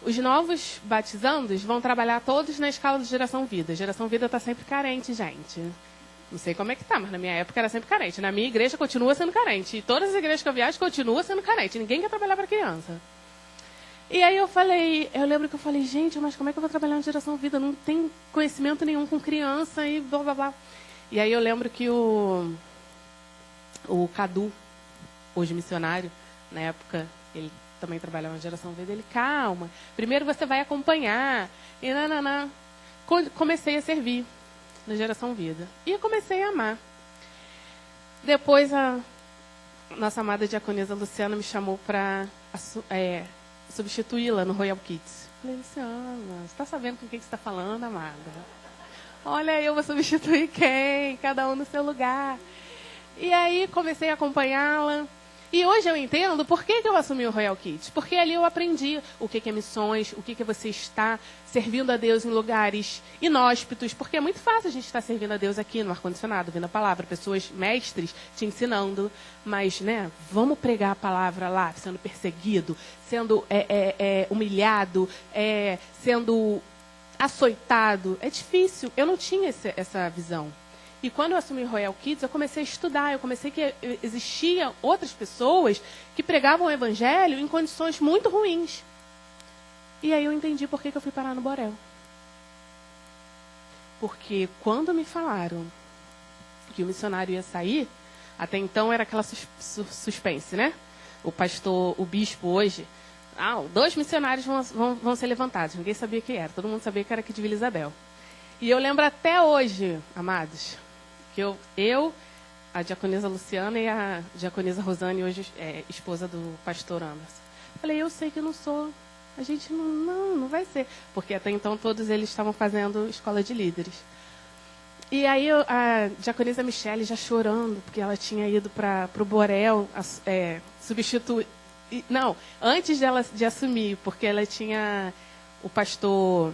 Speaker 3: os novos batizandos vão trabalhar todos na escala de Geração Vida. Geração Vida está sempre carente, gente. Não sei como é que tá, mas na minha época era sempre carente. Na minha igreja continua sendo carente. E todas as igrejas que eu viajo continuam sendo carente. Ninguém quer trabalhar para criança. E aí eu lembro que eu falei, gente, mas como é que eu vou trabalhar na Geração Vida? Não tem conhecimento nenhum com criança e blá, blá, blá. E aí eu lembro que o Cadu, hoje missionário, na época, ele também trabalhava na Geração Vida, ele, calma, primeiro você vai acompanhar. E nananá. Comecei a servir na Geração Vida. E comecei a amar. Depois a nossa amada diaconisa Luciana me chamou para substituí-la no Royal Kids. Falei, Luciana, você está sabendo com quem você está falando, amada? Olha, eu vou substituir quem? Cada um no seu lugar. E aí comecei a acompanhá-la. E hoje eu entendo por que eu assumi o Royal Kids. Porque ali eu aprendi o que é missões, o que é você estar servindo a Deus em lugares inóspitos. Porque é muito fácil a gente estar servindo a Deus aqui no ar-condicionado, ouvindo a palavra. Pessoas, mestres, te ensinando. Mas, vamos pregar a palavra lá, sendo perseguido, sendo humilhado, sendo açoitado. É difícil. Eu não tinha essa visão. E quando eu assumi o Royal Kids, eu comecei a estudar, eu comecei que existiam outras pessoas que pregavam o evangelho em condições muito ruins. E aí eu entendi por que eu fui parar no Borel. Porque quando me falaram que o missionário ia sair, até então era aquela suspense, né? O bispo hoje, 2 missionários vão ser levantados. Ninguém sabia quem era, todo mundo sabia que era aqui de Vila Isabel. E eu lembro até hoje, amados, que eu, a diaconisa Luciana e a diaconisa Rosane, hoje esposa do pastor Anderson. Falei, eu sei que eu não sou. A gente não vai ser. Porque até então todos eles estavam fazendo escola de líderes. E aí a diaconisa Michele já chorando, porque ela tinha ido para o Borel substituir. Não, antes de assumir, porque ela tinha o pastor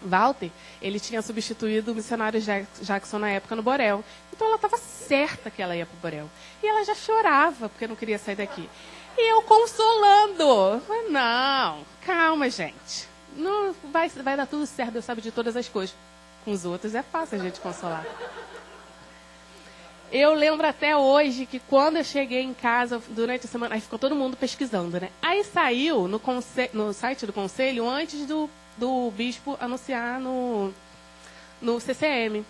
Speaker 3: Walter, ele tinha substituído o missionário Jackson na época no Borel. Então ela estava certa que ela ia para o Borel. E ela já chorava porque não queria sair daqui. E eu consolando. Não, calma, gente. Não vai dar tudo certo, Deus sabe de todas as coisas. Com os outros é fácil a gente consolar. Eu lembro até hoje que quando eu cheguei em casa, durante a semana, aí ficou todo mundo pesquisando, né? Aí saiu no site do conselho, antes do bispo anunciar no CCM.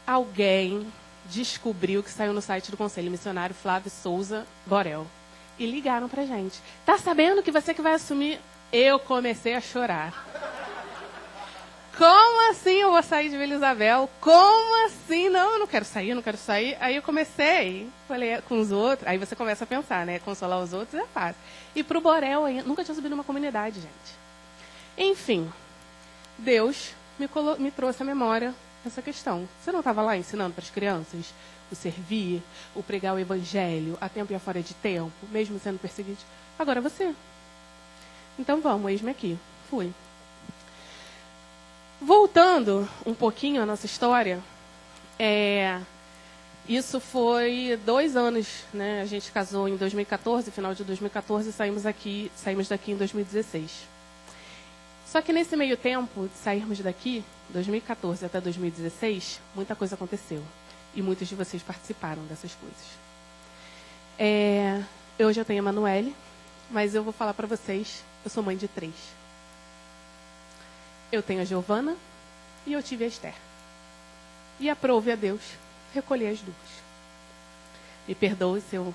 Speaker 3: Alguém descobriu que saiu no site do Conselho Missionário Flávio Souza Borel. E ligaram pra gente. Tá sabendo que você que vai assumir? Eu comecei a chorar. como assim eu vou sair de Vila Isabel? Como assim? Não, eu não quero sair, eu não quero sair. Aí eu comecei, falei com os outros, aí você começa a pensar, né? Consolar os outros é fácil. E pro Borel, nunca tinha subido numa comunidade, gente. Enfim, Deus me trouxe à memória essa questão. Você não estava lá ensinando para as crianças o servir, o pregar o evangelho, a tempo e a fora de tempo, mesmo sendo perseguido? Agora você. Então vamos, eis-me aqui. Fui. Voltando um pouquinho à nossa história, isso foi 2 anos, né? A gente casou em 2014, final de 2014, saímos daqui em 2016. Só que nesse meio tempo de sairmos daqui, 2014 até 2016, muita coisa aconteceu. E muitos de vocês participaram dessas coisas. Eu já tenho a Emanuele, mas eu vou falar para vocês, eu sou mãe de 3. Eu tenho a Giovana e eu tive a Esther. E aprove a Deus recolher as 2. Me perdoe se eu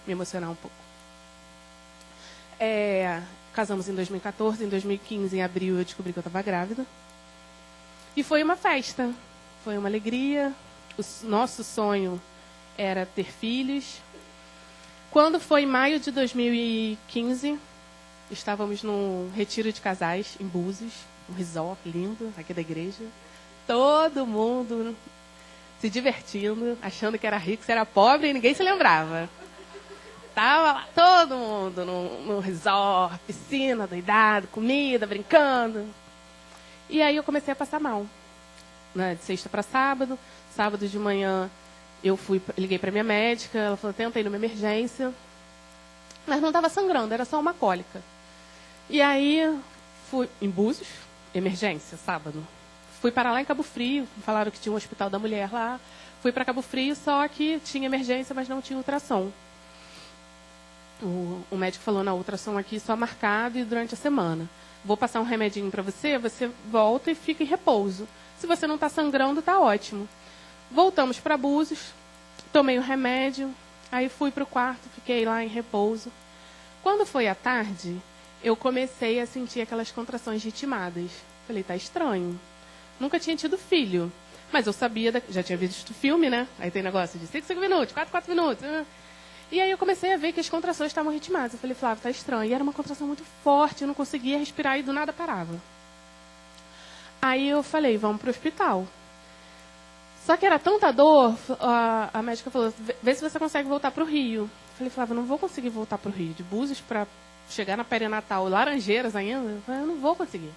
Speaker 3: me emocionar um pouco. Casamos em 2014, em 2015, em abril, eu descobri que eu estava grávida. E foi uma festa, foi uma alegria. O nosso sonho era ter filhos. Quando foi em maio de 2015, estávamos num retiro de casais em Búzios, um resort lindo aqui da igreja. Todo mundo se divertindo, achando que era rico, se era pobre e ninguém se lembrava. Tava lá todo mundo no resort, piscina, doidado, comida, brincando. E aí eu comecei a passar mal, né? De sexta para sábado. Sábado de manhã eu liguei para minha médica, ela falou, tenta ir numa emergência. Mas não estava sangrando, era só uma cólica. E aí fui em Búzios, emergência, sábado. Fui para lá em Cabo Frio, falaram que tinha um hospital da mulher lá. Fui para Cabo Frio, só que tinha emergência, mas não tinha ultrassom. O médico falou, não, ultrassom aqui só marcado e durante a semana. Vou passar um remedinho para você, você volta e fica em repouso. Se você não está sangrando, está ótimo. Voltamos para Búzios, tomei o remédio, aí fui para o quarto, fiquei lá em repouso. Quando foi à tarde, eu comecei a sentir aquelas contrações ritmadas. Falei, tá estranho. Nunca tinha tido filho, mas eu sabia, já tinha visto filme, né? Aí tem negócio de 5 minutos, 4 minutos. E aí eu comecei a ver que as contrações estavam ritmadas. Eu falei, Flávio, tá estranho. E era uma contração muito forte, eu não conseguia respirar e do nada parava. Aí eu falei, vamos para o hospital. Só que era tanta dor, a médica falou, vê se você consegue voltar para o Rio. Eu falei, Flávio, eu não vou conseguir voltar para o Rio. De Búzios para chegar na Perinatal, Laranjeiras ainda, eu falei, eu não vou conseguir.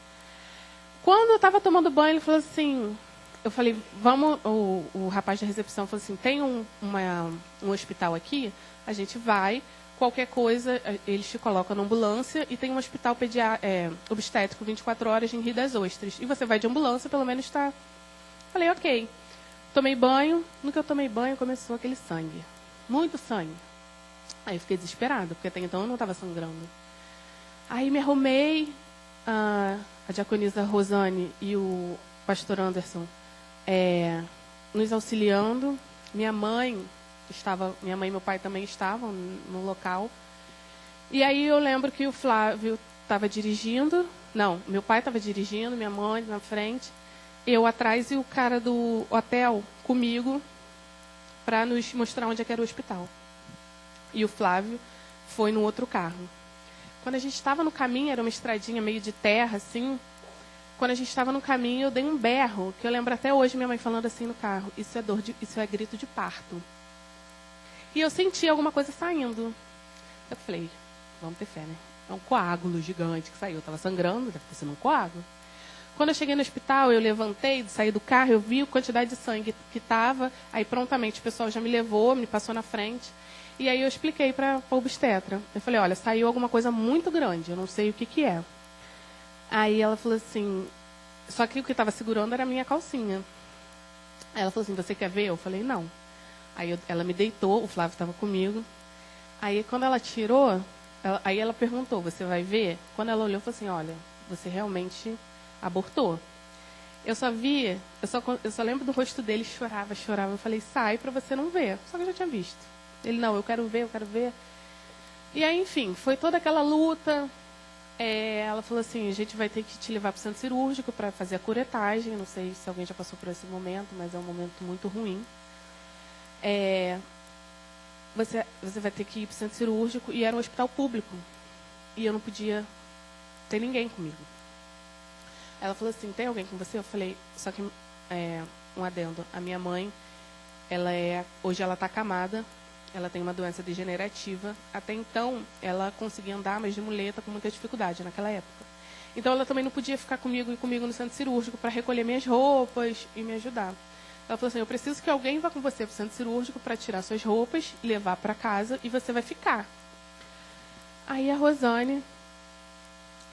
Speaker 3: Quando eu estava tomando banho, ele falou assim, eu falei, vamos, o rapaz da recepção falou assim, tem um hospital aqui, a gente vai, qualquer coisa, eles te colocam na ambulância e tem um hospital obstétrico 24 horas em Rio das Ostras. E você vai de ambulância, pelo menos está... Falei, ok. Tomei banho, no que eu tomei banho começou aquele sangue. Muito sangue. Aí eu fiquei desesperada, porque até então eu não estava sangrando. Aí me arrumei, a diaconisa Rosane e o pastor Anderson nos auxiliando. Minha mãe e meu pai também estavam no local. E aí eu lembro que o Flávio estava dirigindo. Não, meu pai estava dirigindo, minha mãe na frente. Eu atrás e o cara do hotel comigo para nos mostrar onde é que era o hospital. E o Flávio foi no outro carro. Quando a gente estava no caminho, era uma estradinha meio de terra, assim. Quando a gente estava no caminho, eu dei um berro, que eu lembro até hoje minha mãe falando assim no carro, isso é grito de parto. E eu senti alguma coisa saindo. Eu falei, vamos ter fé, né? É um coágulo gigante que saiu. Eu estava sangrando, deve ter sido um coágulo. Quando eu cheguei no hospital, eu levantei, saí do carro, eu vi a quantidade de sangue que estava. Aí, prontamente, o pessoal já me levou, me passou na frente. E aí eu expliquei para a obstetra. Eu falei, olha, saiu alguma coisa muito grande, eu não sei o que é. Aí ela falou assim, só que o que estava segurando era a minha calcinha. Aí ela falou assim, você quer ver? Eu falei, não. Aí ela me deitou, o Flávio estava comigo. Aí quando ela tirou, aí ela perguntou, você vai ver? Quando ela olhou, falou assim, olha, você realmente abortou. Eu só lembro do rosto dele, chorava. Eu falei, sai para você não ver. Só que eu já tinha visto. Ele, não, eu quero ver. E aí, enfim, foi toda aquela luta. ela falou assim, a gente vai ter que te levar para o centro cirúrgico para fazer a curetagem. Não sei se alguém já passou por esse momento, mas é um momento muito ruim. Você vai ter que ir para o centro cirúrgico, e era um hospital público. E eu não podia ter ninguém comigo. Ela falou assim, tem alguém com você? Eu falei, só que, um adendo, a minha mãe, hoje ela está acamada, ela tem uma doença degenerativa. Até então, ela conseguia andar, mas de muleta, com muita dificuldade naquela época. Então, ela também não podia ficar comigo no centro cirúrgico para recolher minhas roupas e me ajudar. Ela falou assim, eu preciso que alguém vá com você para o centro cirúrgico para tirar suas roupas, levar para casa e você vai ficar. Aí a Rosane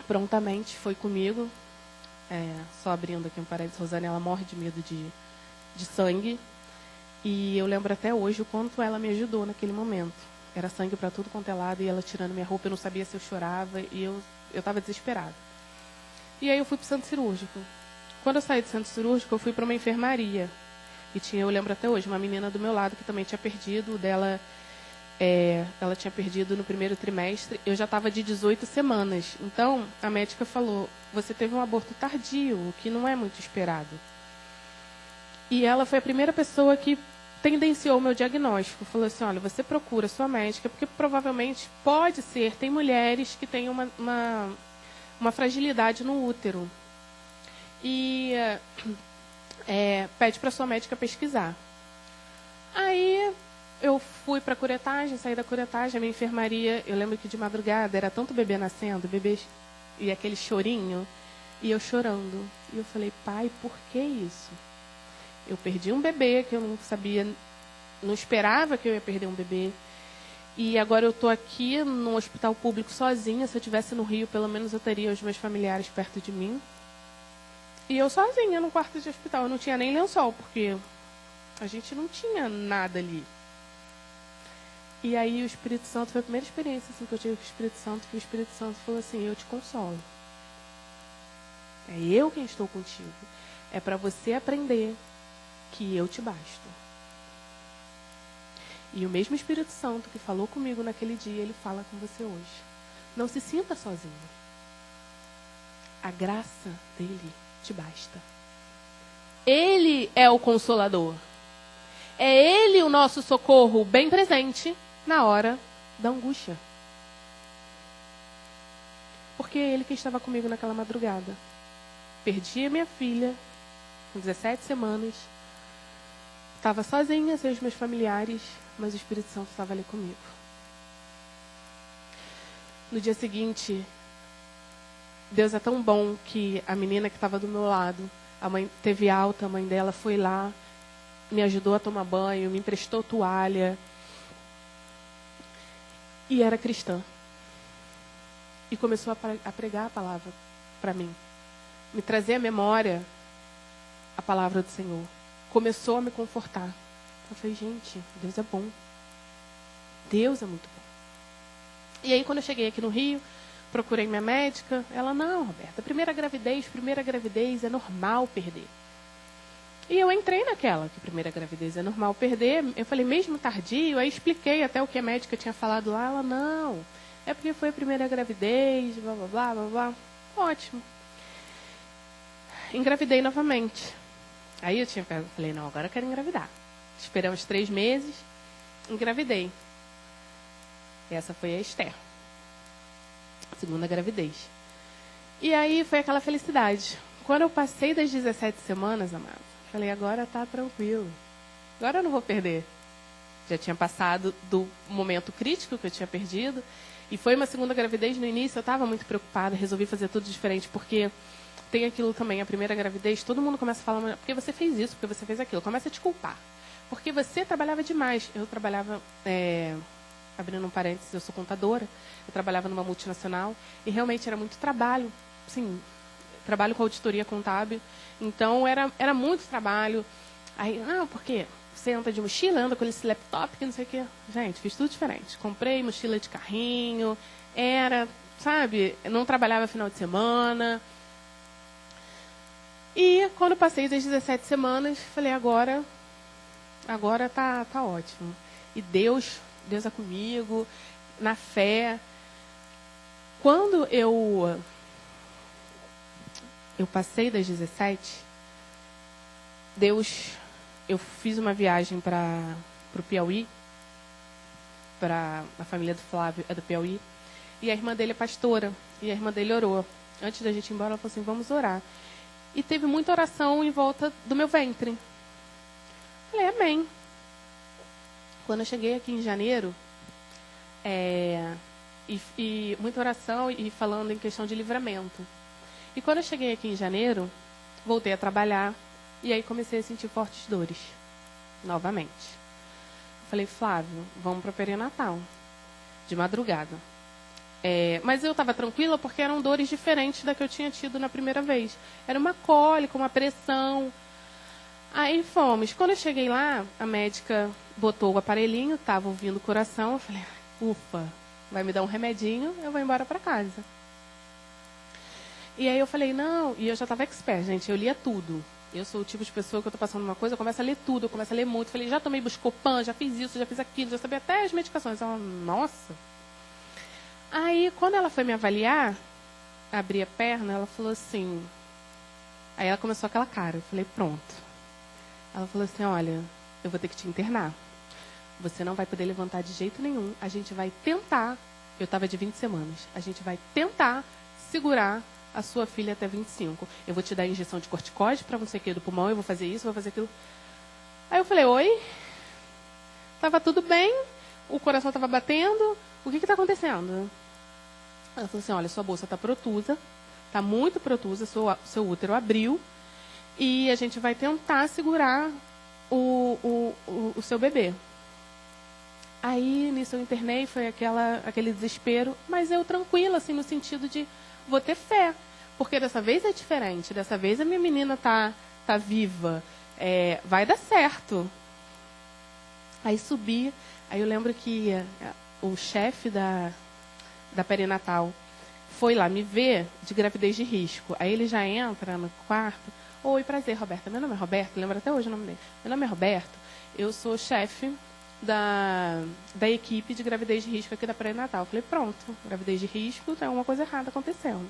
Speaker 3: prontamente foi comigo. Só abrindo aqui um parênteses, Rosane, ela morre de medo de sangue. E eu lembro até hoje o quanto ela me ajudou naquele momento. Era sangue para tudo quanto é lado, e ela tirando minha roupa, eu não sabia se eu chorava, e eu estava desesperada. E aí eu fui para o centro cirúrgico. Quando eu saí do centro cirúrgico, eu fui para uma enfermaria. E eu lembro até hoje, uma menina do meu lado que também tinha perdido, dela, ela tinha perdido no primeiro trimestre, eu já estava de 18 semanas. Então, a médica falou, você teve um aborto tardio, o que não é muito esperado. E ela foi a primeira pessoa que tendenciou o meu diagnóstico. Falou assim, olha, você procura sua médica, porque provavelmente pode ser, tem mulheres que têm uma fragilidade no útero. E pede para sua médica pesquisar. Aí eu fui para a curetagem, saí da curetagem, a minha enfermaria, eu lembro que de madrugada era tanto bebê nascendo, bebê e aquele chorinho, e eu chorando. E eu falei, pai, por que isso? Eu perdi um bebê que eu não sabia, não esperava que eu ia perder um bebê. E agora eu estou aqui num hospital público sozinha. Se eu estivesse no Rio, pelo menos eu teria os meus familiares perto de mim. E eu sozinha no quarto de hospital. Eu não tinha nem lençol, porque a gente não tinha nada ali. E aí o Espírito Santo, foi a primeira experiência assim, que eu tive com o Espírito Santo, que o Espírito Santo falou assim, eu te consolo. É eu quem estou contigo. É para você aprender que eu te basto. E o mesmo Espírito Santo que falou comigo naquele dia, ele fala com você hoje. Não se sinta sozinho. A graça dele te basta. Ele é o Consolador. É ele o nosso socorro bem presente na hora da angústia. Porque é ele que estava comigo naquela madrugada. Perdi a minha filha com 17 semanas. Estava sozinha, sem os meus familiares, mas o Espírito Santo estava ali comigo. No dia seguinte, Deus é tão bom que a menina que estava do meu lado, a mãe teve alta, a mãe dela foi lá, me ajudou a tomar banho, me emprestou toalha. E era cristã. E começou a pregar a palavra para mim. Me trazer à memória a palavra do Senhor. Começou a me confortar. Eu falei, gente, Deus é bom. Deus é muito bom. E aí, quando eu cheguei aqui no Rio, procurei minha médica. Ela, não, Roberta, primeira gravidez é normal perder. E eu entrei naquela, que primeira gravidez é normal perder. Eu falei, mesmo tardio? Aí expliquei até o que a médica tinha falado lá. Ela, não, é porque foi a primeira gravidez, blá, blá, blá, blá, blá. Ótimo. Engravidei novamente. Aí falei, não, agora eu quero engravidar. Esperamos 3 meses, engravidei. Essa foi a Esther. Segunda gravidez. E aí foi aquela felicidade. Quando eu passei das 17 semanas, amado, falei, agora tá tranquilo. Agora eu não vou perder. Já tinha passado do momento crítico que eu tinha perdido. E foi uma segunda gravidez. No início eu estava muito preocupada, resolvi fazer tudo diferente, porque tem aquilo também, a primeira gravidez, todo mundo começa a falar, porque você fez isso, porque você fez aquilo. Começa a te culpar. Porque você trabalhava demais. Eu trabalhava, abrindo um parênteses, eu sou contadora, eu trabalhava numa multinacional, e realmente era muito trabalho, assim, trabalho com auditoria contábil, então era muito trabalho. Aí, por quê? Você anda de mochila, anda com esse laptop, que não sei o quê. Gente, fiz tudo diferente. Comprei mochila de carrinho, não trabalhava final de semana. E quando passei das 17 semanas, falei, agora tá ótimo. E Deus é comigo, na fé. Quando eu passei das 17, eu fiz uma viagem para o Piauí, para a família do Flávio, é do Piauí, e a irmã dele é pastora, e a irmã dele orou. Antes da gente ir embora, ela falou assim, vamos orar. E teve muita oração em volta do meu ventre. Falei, amém. Quando eu cheguei aqui em janeiro, e muita oração e falando em questão de livramento. E quando eu cheguei aqui em janeiro, voltei a trabalhar e aí comecei a sentir fortes dores, novamente. Falei, Flávio, vamos para o perinatal, de madrugada. Mas eu estava tranquila porque eram dores diferentes da que eu tinha tido na primeira vez. Era uma cólica, uma pressão. Aí fomos. Quando eu cheguei lá, a médica botou o aparelhinho, estava ouvindo o coração. Eu falei, ufa, vai me dar um remedinho, eu vou embora para casa. E aí eu falei, não, e eu já estava expert, gente, eu lia tudo. Eu sou o tipo de pessoa que eu estou passando uma coisa, eu começo a ler tudo, eu começo a ler muito. Falei, já tomei Buscopan, já fiz isso, já fiz aquilo, já sabia até as medicações. Ela, nossa. Aí, quando ela foi me avaliar, abri a perna, ela falou assim... Aí ela começou aquela cara, eu falei, pronto. Ela falou assim, olha, eu vou ter que te internar. Você não vai poder levantar de jeito nenhum. A gente vai tentar, eu estava de 20 semanas, a gente vai tentar segurar a sua filha até 25. Eu vou te dar injeção de corticóide para não sei o que do pulmão, eu vou fazer isso, vou fazer aquilo. Aí eu falei, oi? Tava tudo bem, o coração estava batendo, o que está acontecendo? Ela falou assim, olha, sua bolsa está protusa, está muito protusa, seu útero abriu, e a gente vai tentar segurar o seu bebê. Aí, nisso eu internei, foi aquele desespero, mas eu tranquila, assim, no sentido de, vou ter fé, porque dessa vez é diferente, dessa vez a minha menina tá viva, vai dar certo. Aí subi, aí eu lembro que o chefe da perinatal foi lá me ver de gravidez de risco. Aí ele já entra no quarto, oi, prazer, Roberta, meu nome é Roberto, lembro até hoje o nome dele, meu nome é Roberto, eu sou chefe da equipe de gravidez de risco aqui da pré-natal. Falei, pronto, gravidez de risco, tem alguma coisa errada acontecendo.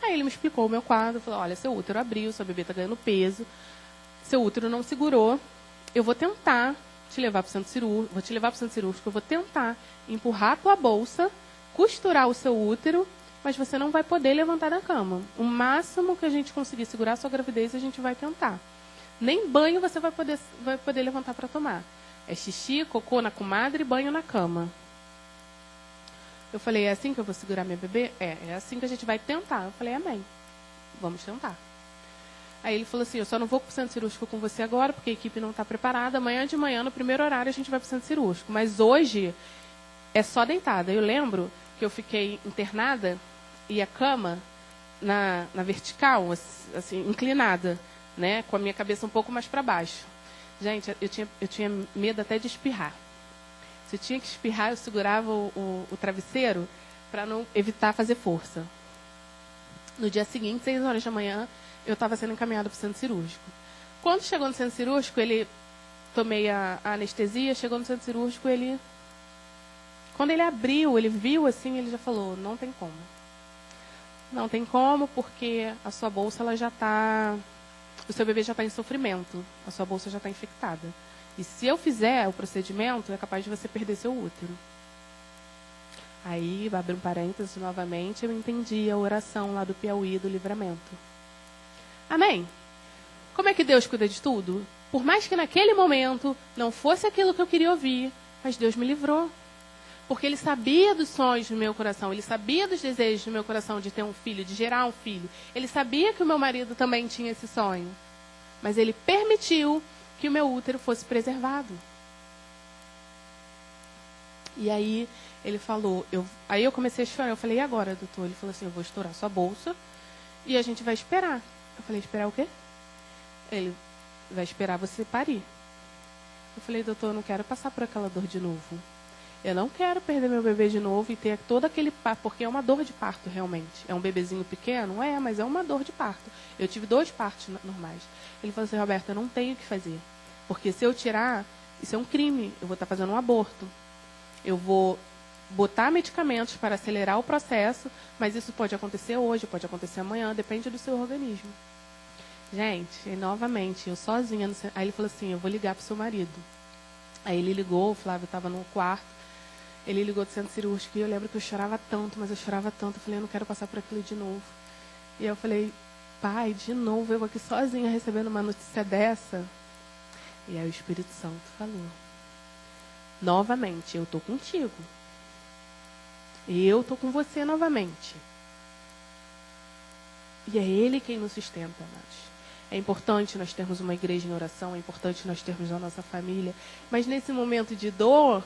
Speaker 3: Aí ele me explicou o meu quadro, falou, olha, seu útero abriu, seu bebê está ganhando peso, seu útero não segurou, eu vou tentar te levar para o centro cirúrgico, eu vou tentar empurrar a tua bolsa, costurar o seu útero, mas você não vai poder levantar da cama. O máximo que a gente conseguir segurar a sua gravidez, a gente vai tentar. Nem banho você vai poder levantar para tomar. É xixi, cocô na comadre e banho na cama. Eu falei, é assim que eu vou segurar minha bebê? É assim que a gente vai tentar. Eu falei, amém. Vamos tentar. Aí ele falou assim, eu só não vou para o centro cirúrgico com você agora, porque a equipe não está preparada. Amanhã de manhã, no primeiro horário, a gente vai para o centro cirúrgico. Mas hoje é só deitada. Eu lembro que eu fiquei internada e a cama na vertical, assim, inclinada, né, com a minha cabeça um pouco mais para baixo. Gente, eu tinha medo até de espirrar. Se eu tinha que espirrar, eu segurava o travesseiro para não evitar fazer força. No dia seguinte, 6 horas da manhã, eu estava sendo encaminhada para o centro cirúrgico. Quando chegou no centro cirúrgico, tomei a anestesia, chegou no centro cirúrgico, quando ele abriu, ele viu assim, ele já falou, não tem como. Não tem como, porque a sua bolsa, o seu bebê já está em sofrimento, a sua bolsa já está infectada. E se eu fizer o procedimento, é capaz de você perder seu útero. Aí, abri um parênteses novamente, eu entendi a oração lá do Piauí, do livramento. Amém? Como é que Deus cuida de tudo? Por mais que naquele momento não fosse aquilo que eu queria ouvir, mas Deus me livrou. Porque Ele sabia dos sonhos do meu coração, Ele sabia dos desejos do meu coração de ter um filho, de gerar um filho. Ele sabia que o meu marido também tinha esse sonho. Mas Ele permitiu que o meu útero fosse preservado. E aí ele falou, aí eu comecei a chorar, eu falei, e agora, doutor? Ele falou assim, eu vou estourar sua bolsa e a gente vai esperar. Eu falei, esperar o quê? Ele vai esperar você parir. Eu falei, doutor, eu não quero passar por aquela dor de novo. Eu não quero perder meu bebê de novo e ter todo aquele parto, porque é uma dor de parto realmente. É um bebezinho pequeno? Mas é uma dor de parto. Eu tive 2 partos normais. Ele falou assim, Roberta, eu não tenho o que fazer. Porque se eu tirar, isso é um crime. Eu vou estar fazendo um aborto. Eu vou botar medicamentos para acelerar o processo, mas isso pode acontecer hoje, pode acontecer amanhã, depende do seu organismo. Gente, e novamente, eu sozinha, aí ele falou assim, eu vou ligar para o seu marido. Aí ele ligou, o Flávio estava no quarto, ele ligou do centro cirúrgico, e eu lembro que eu chorava tanto, mas eu chorava tanto, eu falei, eu não quero passar por aquilo de novo. E eu falei, pai, de novo, eu aqui sozinha recebendo uma notícia dessa. E aí o Espírito Santo falou, novamente, eu estou contigo. E eu estou com você novamente. E é Ele quem nos sustenta, amados. É importante nós termos uma igreja em oração, é importante nós termos a nossa família. Mas nesse momento de dor,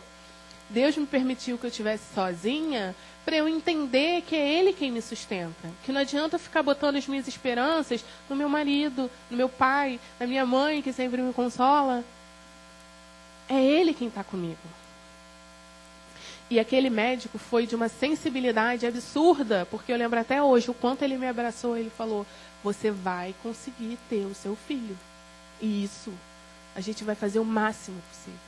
Speaker 3: Deus me permitiu que eu estivesse sozinha para eu entender que é Ele quem me sustenta. Que não adianta ficar botando as minhas esperanças no meu marido, no meu pai, na minha mãe, que sempre me consola. É Ele quem está comigo. E aquele médico foi de uma sensibilidade absurda, porque eu lembro até hoje o quanto ele me abraçou. Ele falou, você vai conseguir ter o seu filho. E isso, a gente vai fazer o máximo possível.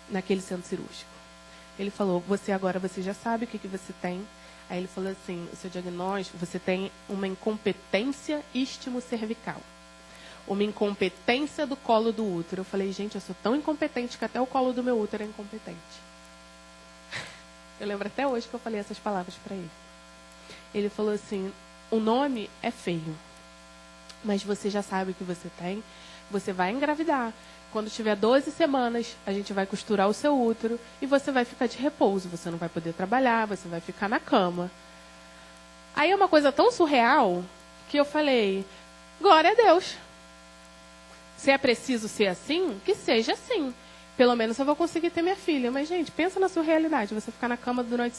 Speaker 3: Naquele centro cirúrgico. Ele falou, você já sabe o que você tem. Aí ele falou assim, o seu diagnóstico, você tem uma incompetência istmo-cervical. Uma incompetência do colo do útero. Eu falei, gente, eu sou tão incompetente que até o colo do meu útero é incompetente. Eu lembro até hoje que eu falei essas palavras para ele. Ele falou assim, o nome é feio, mas você já sabe o que você tem, você vai engravidar. Quando tiver 12 semanas, a gente vai costurar o seu útero e você vai ficar de repouso. Você não vai poder trabalhar, você vai ficar na cama. Aí é uma coisa tão surreal que eu falei, glória a Deus. Se é preciso ser assim, que seja assim. Pelo menos eu vou conseguir ter minha filha. Mas, gente, pensa na sua realidade. Você ficar na cama durante...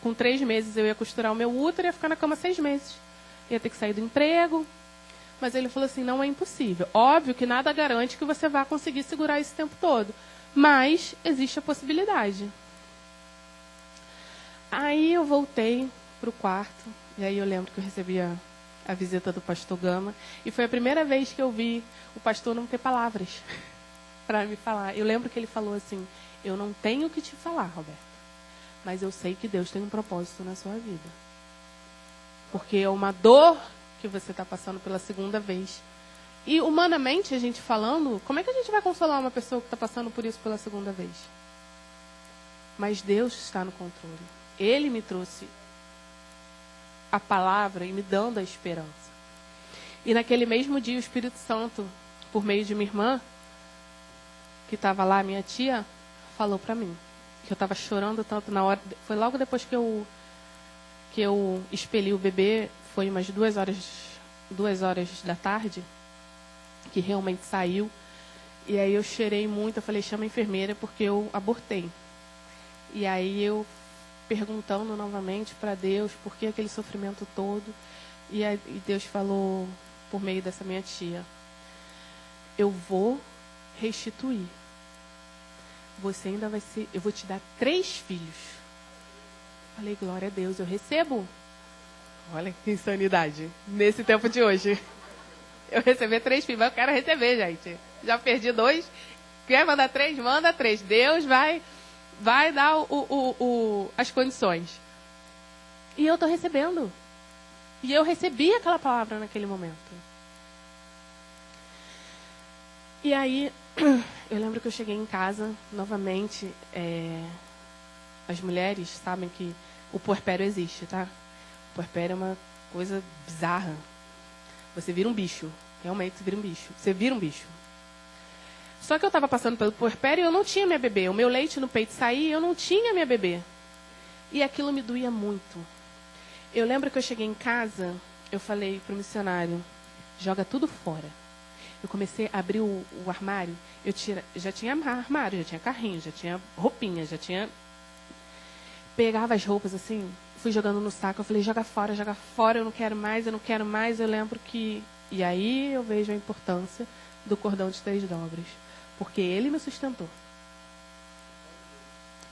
Speaker 3: Com 3 meses eu ia costurar o meu útero e ia ficar na cama 6 meses. Ia ter que sair do emprego. Mas ele falou assim, não é impossível. Óbvio que nada garante que você vá conseguir segurar esse tempo todo. Mas existe a possibilidade. Aí eu voltei para o quarto. E aí eu lembro que eu recebi a visita do pastor Gama. E foi a primeira vez que eu vi o pastor não ter palavras para me falar. Eu lembro que ele falou assim, eu não tenho o que te falar, Roberto. Mas eu sei que Deus tem um propósito na sua vida. Porque é uma dor que você está passando pela segunda vez. E humanamente, a gente falando, como é que a gente vai consolar uma pessoa que está passando por isso pela segunda vez? Mas Deus está no controle. Ele me trouxe a palavra e me dando a esperança. E naquele mesmo dia, o Espírito Santo, por meio de minha irmã, que estava lá, minha tia, falou para mim. Que eu estava chorando tanto na hora... Foi logo depois que eu expeli o bebê, foi umas 2 horas da tarde, que realmente saiu. E aí eu chorei muito, eu falei, chama a enfermeira, porque eu abortei. E aí eu perguntando novamente para Deus, por que aquele sofrimento todo. E Deus falou, por meio dessa minha tia, eu vou restituir. Você ainda vai ser... Eu vou te dar 3 filhos. Falei, glória a Deus, eu recebo. Olha que insanidade. Nesse tempo de hoje. Eu receber 3 filhos. Mas eu quero receber, gente. Já perdi 2. Quer mandar 3? Manda 3. Deus vai dar as condições. E eu estou recebendo. E eu recebi aquela palavra naquele momento. E aí... Eu lembro que eu cheguei em casa, novamente, as mulheres sabem que o puerpério existe, tá? O puerpério é uma coisa bizarra. Você vira um bicho, realmente você vira um bicho. Você vira um bicho. Só que eu estava passando pelo puerpério e eu não tinha minha bebê. O meu leite no peito saía e eu não tinha minha bebê. E aquilo me doía muito. Eu lembro que eu cheguei em casa, eu falei para o missionário, joga tudo fora. Eu comecei a abrir o armário, já tinha armário, já tinha carrinho, já tinha roupinha, já tinha... Pegava as roupas assim, fui jogando no saco, eu falei, joga fora, eu não quero mais, eu lembro que... E aí eu vejo a importância do cordão de 3 dobras, porque ele me sustentou.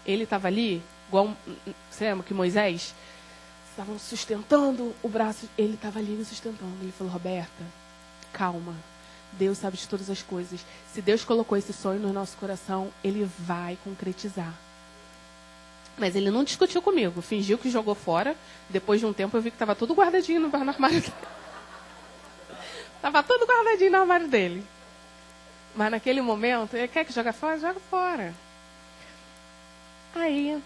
Speaker 3: Ele estava ali, igual, você lembra que Moisés estavam sustentando o braço, ele estava ali me sustentando. Ele falou, Roberta, calma. Deus sabe de todas as coisas. Se Deus colocou esse sonho no nosso coração, Ele vai concretizar. Mas ele não discutiu comigo, fingiu que jogou fora. Depois de um tempo eu vi que estava tudo guardadinho no armário dele. Estava tudo guardadinho no armário dele. Mas naquele momento, ele quer que joga fora? Joga fora. Aí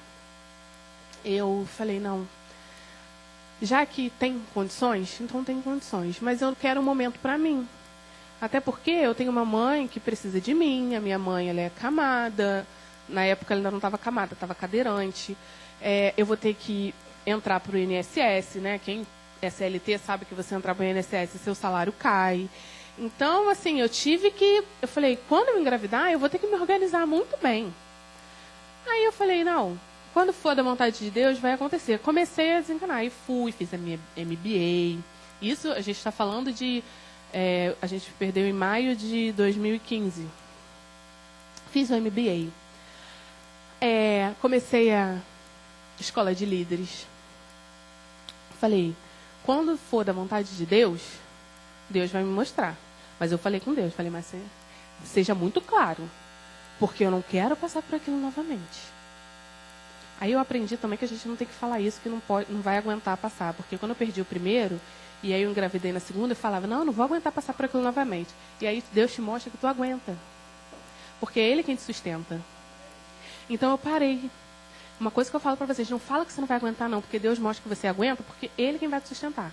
Speaker 3: eu falei, não, já que tem condições, então tem condições. Mas eu quero um momento para mim. Até porque eu tenho uma mãe que precisa de mim, a minha mãe ela é camada. Na época ela ainda não estava camada, estava cadeirante. Eu vou ter que entrar para o INSS, né? Quem é CLT sabe que você entrar para o INSS, seu salário cai. Então, assim, eu falei, quando eu engravidar, eu vou ter que me organizar muito bem. Aí eu falei, não, quando for da vontade de Deus, vai acontecer. Comecei a desencanar, e fiz a minha MBA. Isso a gente está falando de... a gente perdeu em maio de 2015. Fiz o MBA. Comecei a escola de líderes. Falei, quando for da vontade de Deus, Deus vai me mostrar. Mas eu falei com Deus, falei, mas seja muito claro, porque eu não quero passar por aquilo novamente. Aí eu aprendi também que a gente não tem que falar isso, que não vai aguentar passar. Porque quando eu perdi o primeiro, e aí eu engravidei na segunda, eu falava, não vou aguentar passar por aquilo novamente. E aí Deus te mostra que tu aguenta. Porque é Ele quem te sustenta. Então eu parei. Uma coisa que eu falo para vocês, não fala que você não vai aguentar não, porque Deus mostra que você aguenta, porque Ele quem vai te sustentar.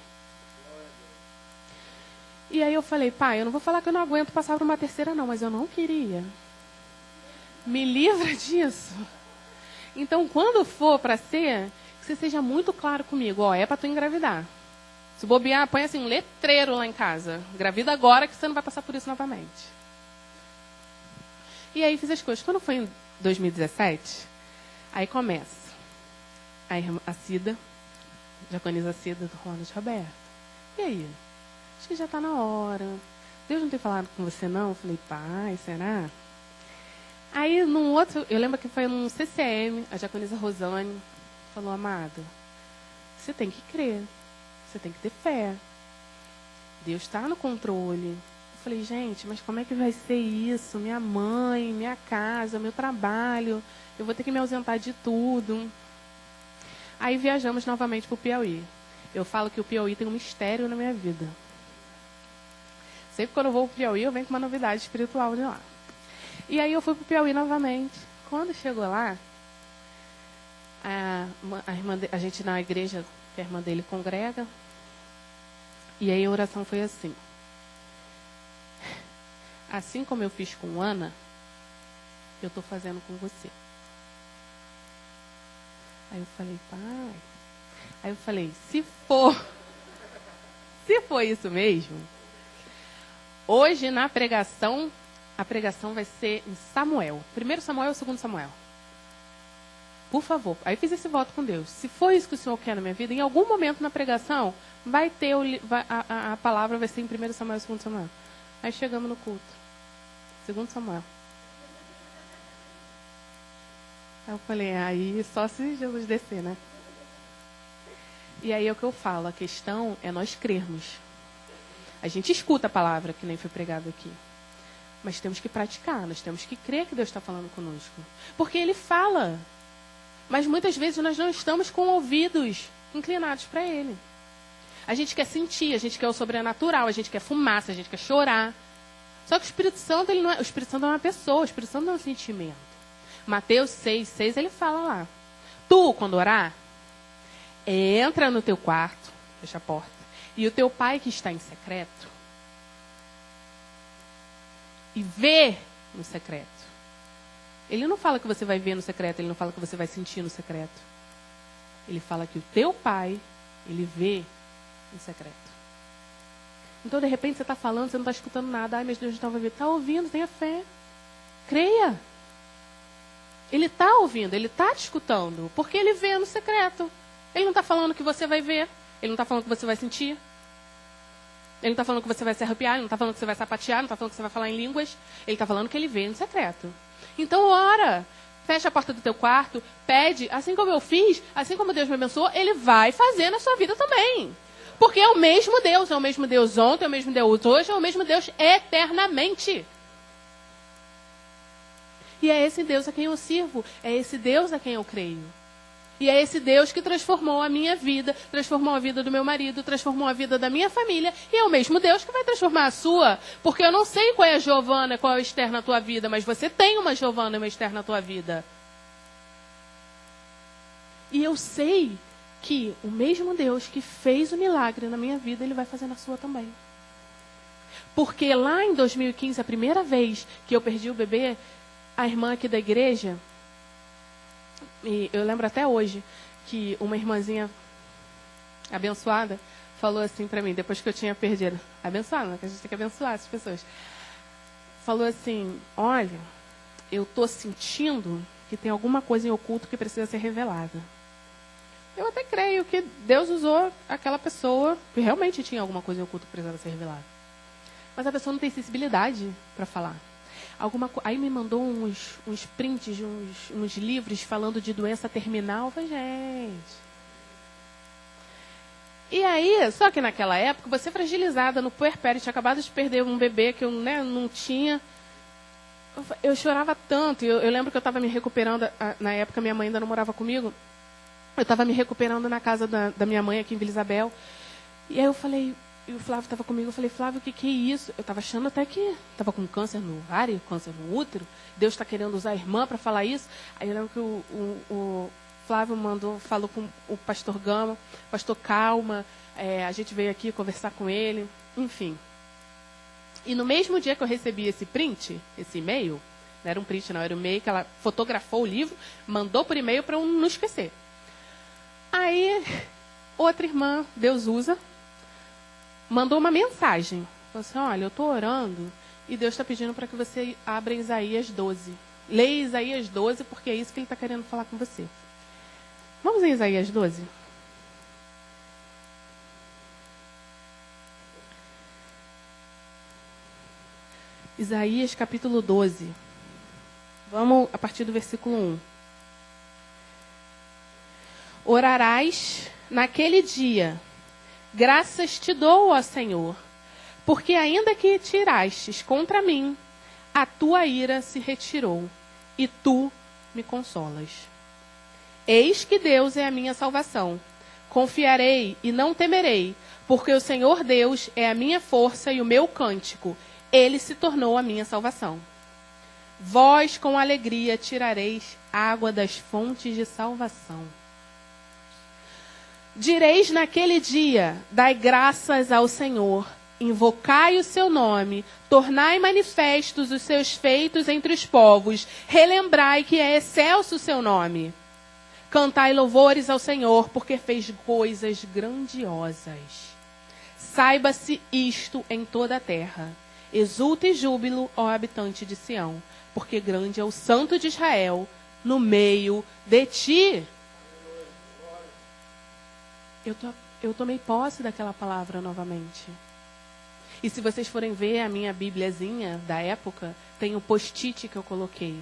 Speaker 3: E aí eu falei, pai, eu não vou falar que eu não aguento passar por uma terceira não, mas eu não queria. Me livra disso. Então quando for para ser, que você seja muito claro comigo, é para tu engravidar. Se bobear, põe assim um letreiro lá em casa. Engravida agora que você não vai passar por isso novamente. E aí fiz as coisas. Quando foi em 2017, aí começa. A Cida, Diaconisa Cida do Ronald Roberto. E aí? Acho que já está na hora. Deus não tem falado com você não? Eu falei, pai, será? Aí num outro, eu lembro que foi num CCM, a Diaconisa Rosane falou, amado, você tem que crer. Você tem que ter fé. Deus está no controle. Eu falei, gente, mas como é que vai ser isso? Minha mãe, minha casa, meu trabalho. Eu vou ter que me ausentar de tudo. Aí viajamos novamente para o Piauí. Eu falo que o Piauí tem um mistério na minha vida. Sempre quando eu vou para o Piauí, eu venho com uma novidade espiritual de lá. E aí eu fui para o Piauí novamente. Quando chegou lá, a gente na igreja, que a irmã dele congrega, e aí a oração foi assim. Assim como eu fiz com Ana, eu estou fazendo com você. Aí eu falei, pai. Aí eu falei, se for isso mesmo, hoje na pregação, a pregação vai ser em Samuel. 1 Samuel ou 2 Samuel? Por favor. Aí fiz esse voto com Deus. Se for isso que o Senhor quer na minha vida, em algum momento na pregação, vai ter a palavra vai ser em 1 Samuel e 2 Samuel. Aí chegamos no culto. 2 Samuel. Aí eu falei, aí só se Jesus descer, né? E aí é o que eu falo, a questão é nós crermos. A gente escuta a palavra, que nem foi pregado aqui. Mas temos que praticar, nós temos que crer que Deus está falando conosco. Porque Ele fala. Mas muitas vezes nós não estamos com ouvidos inclinados para Ele. A gente quer sentir, a gente quer o sobrenatural, a gente quer fumaça, a gente quer chorar. Só que o Espírito Santo, ele não é, o Espírito Santo é uma pessoa, o Espírito Santo não é um sentimento. Mateus 6, ele fala lá. Tu, quando orar, entra no teu quarto, fecha a porta, e o teu pai que está em secreto, e vê no secreto. Ele não fala que você vai ver no secreto, ele não fala que você vai sentir no secreto. Ele fala que o teu pai, ele vê no secreto. Então, de repente, você está falando, você não está escutando nada. Ai, mas Deus não vai ver. Está ouvindo, tenha fé. Creia. Ele está ouvindo, ele está te escutando, porque ele vê no secreto. Ele não está falando que você vai ver, ele não está falando que você vai sentir. Ele não está falando que você vai se arrepiar, ele não está falando que você vai sapatear, não está falando que você vai falar em línguas. Ele está falando que ele vê no secreto. Então, ora, fecha a porta do teu quarto, pede, assim como eu fiz, assim como Deus me abençoou, Ele vai fazer na sua vida também. Porque é o mesmo Deus ontem, é o mesmo Deus hoje, é o mesmo Deus eternamente. E é esse Deus a quem eu sirvo, é esse Deus a quem eu creio. E é esse Deus que transformou a minha vida, transformou a vida do meu marido, transformou a vida da minha família, e é o mesmo Deus que vai transformar a sua. Porque eu não sei qual é a Giovana, qual é o Esther na tua vida, mas você tem uma Giovana e uma Esther na tua vida. E eu sei que o mesmo Deus que fez o milagre na minha vida, Ele vai fazer na sua também. Porque lá em 2015, a primeira vez que eu perdi o bebê, a irmã aqui da igreja, e eu lembro até hoje, que uma irmãzinha abençoada falou assim para mim, depois que eu tinha perdido. Abençoada, né? Que a gente tem que abençoar as pessoas. Falou assim, olha, eu tô sentindo que tem alguma coisa em oculto que precisa ser revelada. Eu até creio que Deus usou aquela pessoa que realmente tinha alguma coisa em oculto que precisava ser revelada. Mas a pessoa não tem sensibilidade para falar. Aí me mandou uns prints, uns livros falando de doença terminal. Eu falei, gente. E aí, só que naquela época, você fragilizada no puerpério, tinha acabado de perder um bebê que eu não tinha. Eu chorava tanto. Eu lembro que eu estava me recuperando, na época minha mãe ainda não morava comigo. Eu estava me recuperando na casa da minha mãe aqui em Vila Isabel. E aí eu falei, e o Flávio estava comigo, eu falei, Flávio, o que é isso? Eu estava achando até que estava com câncer no ovário, câncer no útero. Deus está querendo usar a irmã para falar isso. Aí eu lembro que o Flávio falou com o pastor Gama, pastor Calma, a gente veio aqui conversar com ele, enfim. E no mesmo dia que eu recebi esse print, esse e-mail, não era um print não, era um e-mail que ela fotografou o livro, mandou por e-mail para eu não esquecer. Aí, outra irmã, Deus usa, mandou uma mensagem. Falou assim, olha, eu estou orando e Deus está pedindo para que você abra Isaías 12. Leia Isaías 12 porque é isso que Ele está querendo falar com você. Vamos em Isaías 12? Isaías capítulo 12. Vamos a partir do versículo 1. Orarás naquele dia, graças te dou, ó Senhor, porque ainda que te irastes contra mim, a tua ira se retirou, e tu me consolas. Eis que Deus é a minha salvação. Confiarei e não temerei, porque o Senhor Deus é a minha força e o meu cântico. Ele se tornou a minha salvação. Vós com alegria tirareis água das fontes de salvação. Direis naquele dia, dai graças ao Senhor, invocai o seu nome, tornai manifestos os seus feitos entre os povos, relembrai que é excelso o seu nome. Cantai louvores ao Senhor, porque fez coisas grandiosas. Saiba-se isto em toda a terra. Exulta e júbilo, ó habitante de Sião, porque grande é o Santo de Israel no meio de ti. Eu tomei posse daquela palavra novamente. E se vocês forem ver a minha bibliazinha da época, tem o post-it que eu coloquei.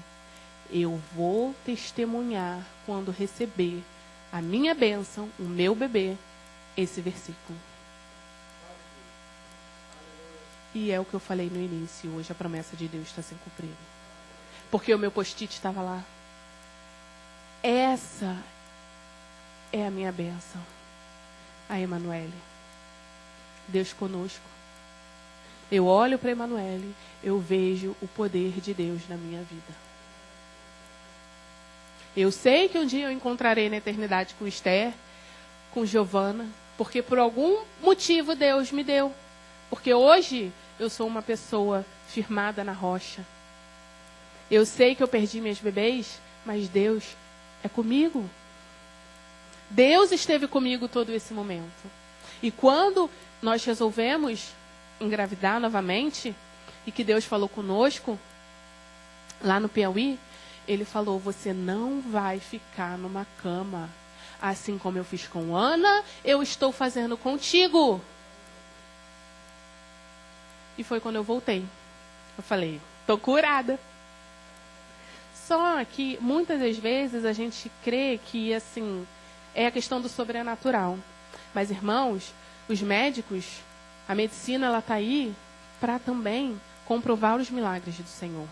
Speaker 3: Eu vou testemunhar quando receber a minha bênção, o meu bebê, esse versículo. E é o que eu falei no início. Hoje a promessa de Deus está sendo cumprida. Porque o meu post-it estava lá. Essa é a minha bênção. A Emanuele. Deus conosco. Eu olho para Emanuele, eu vejo o poder de Deus na minha vida. Eu sei que um dia eu encontrarei na eternidade com Esther, com Giovana, porque por algum motivo Deus me deu. Porque hoje eu sou uma pessoa firmada na rocha. Eu sei que eu perdi meus bebês, mas Deus é comigo. Deus esteve comigo todo esse momento. E quando nós resolvemos engravidar novamente, e que Deus falou conosco, lá no Piauí, Ele falou, você não vai ficar numa cama. Assim como eu fiz com Ana, eu estou fazendo contigo. E foi quando eu voltei. Eu falei, estou curada. Só que muitas das vezes a gente crê que assim é a questão do sobrenatural. Mas, irmãos, os médicos, a medicina, ela está aí para também comprovar os milagres do Senhor.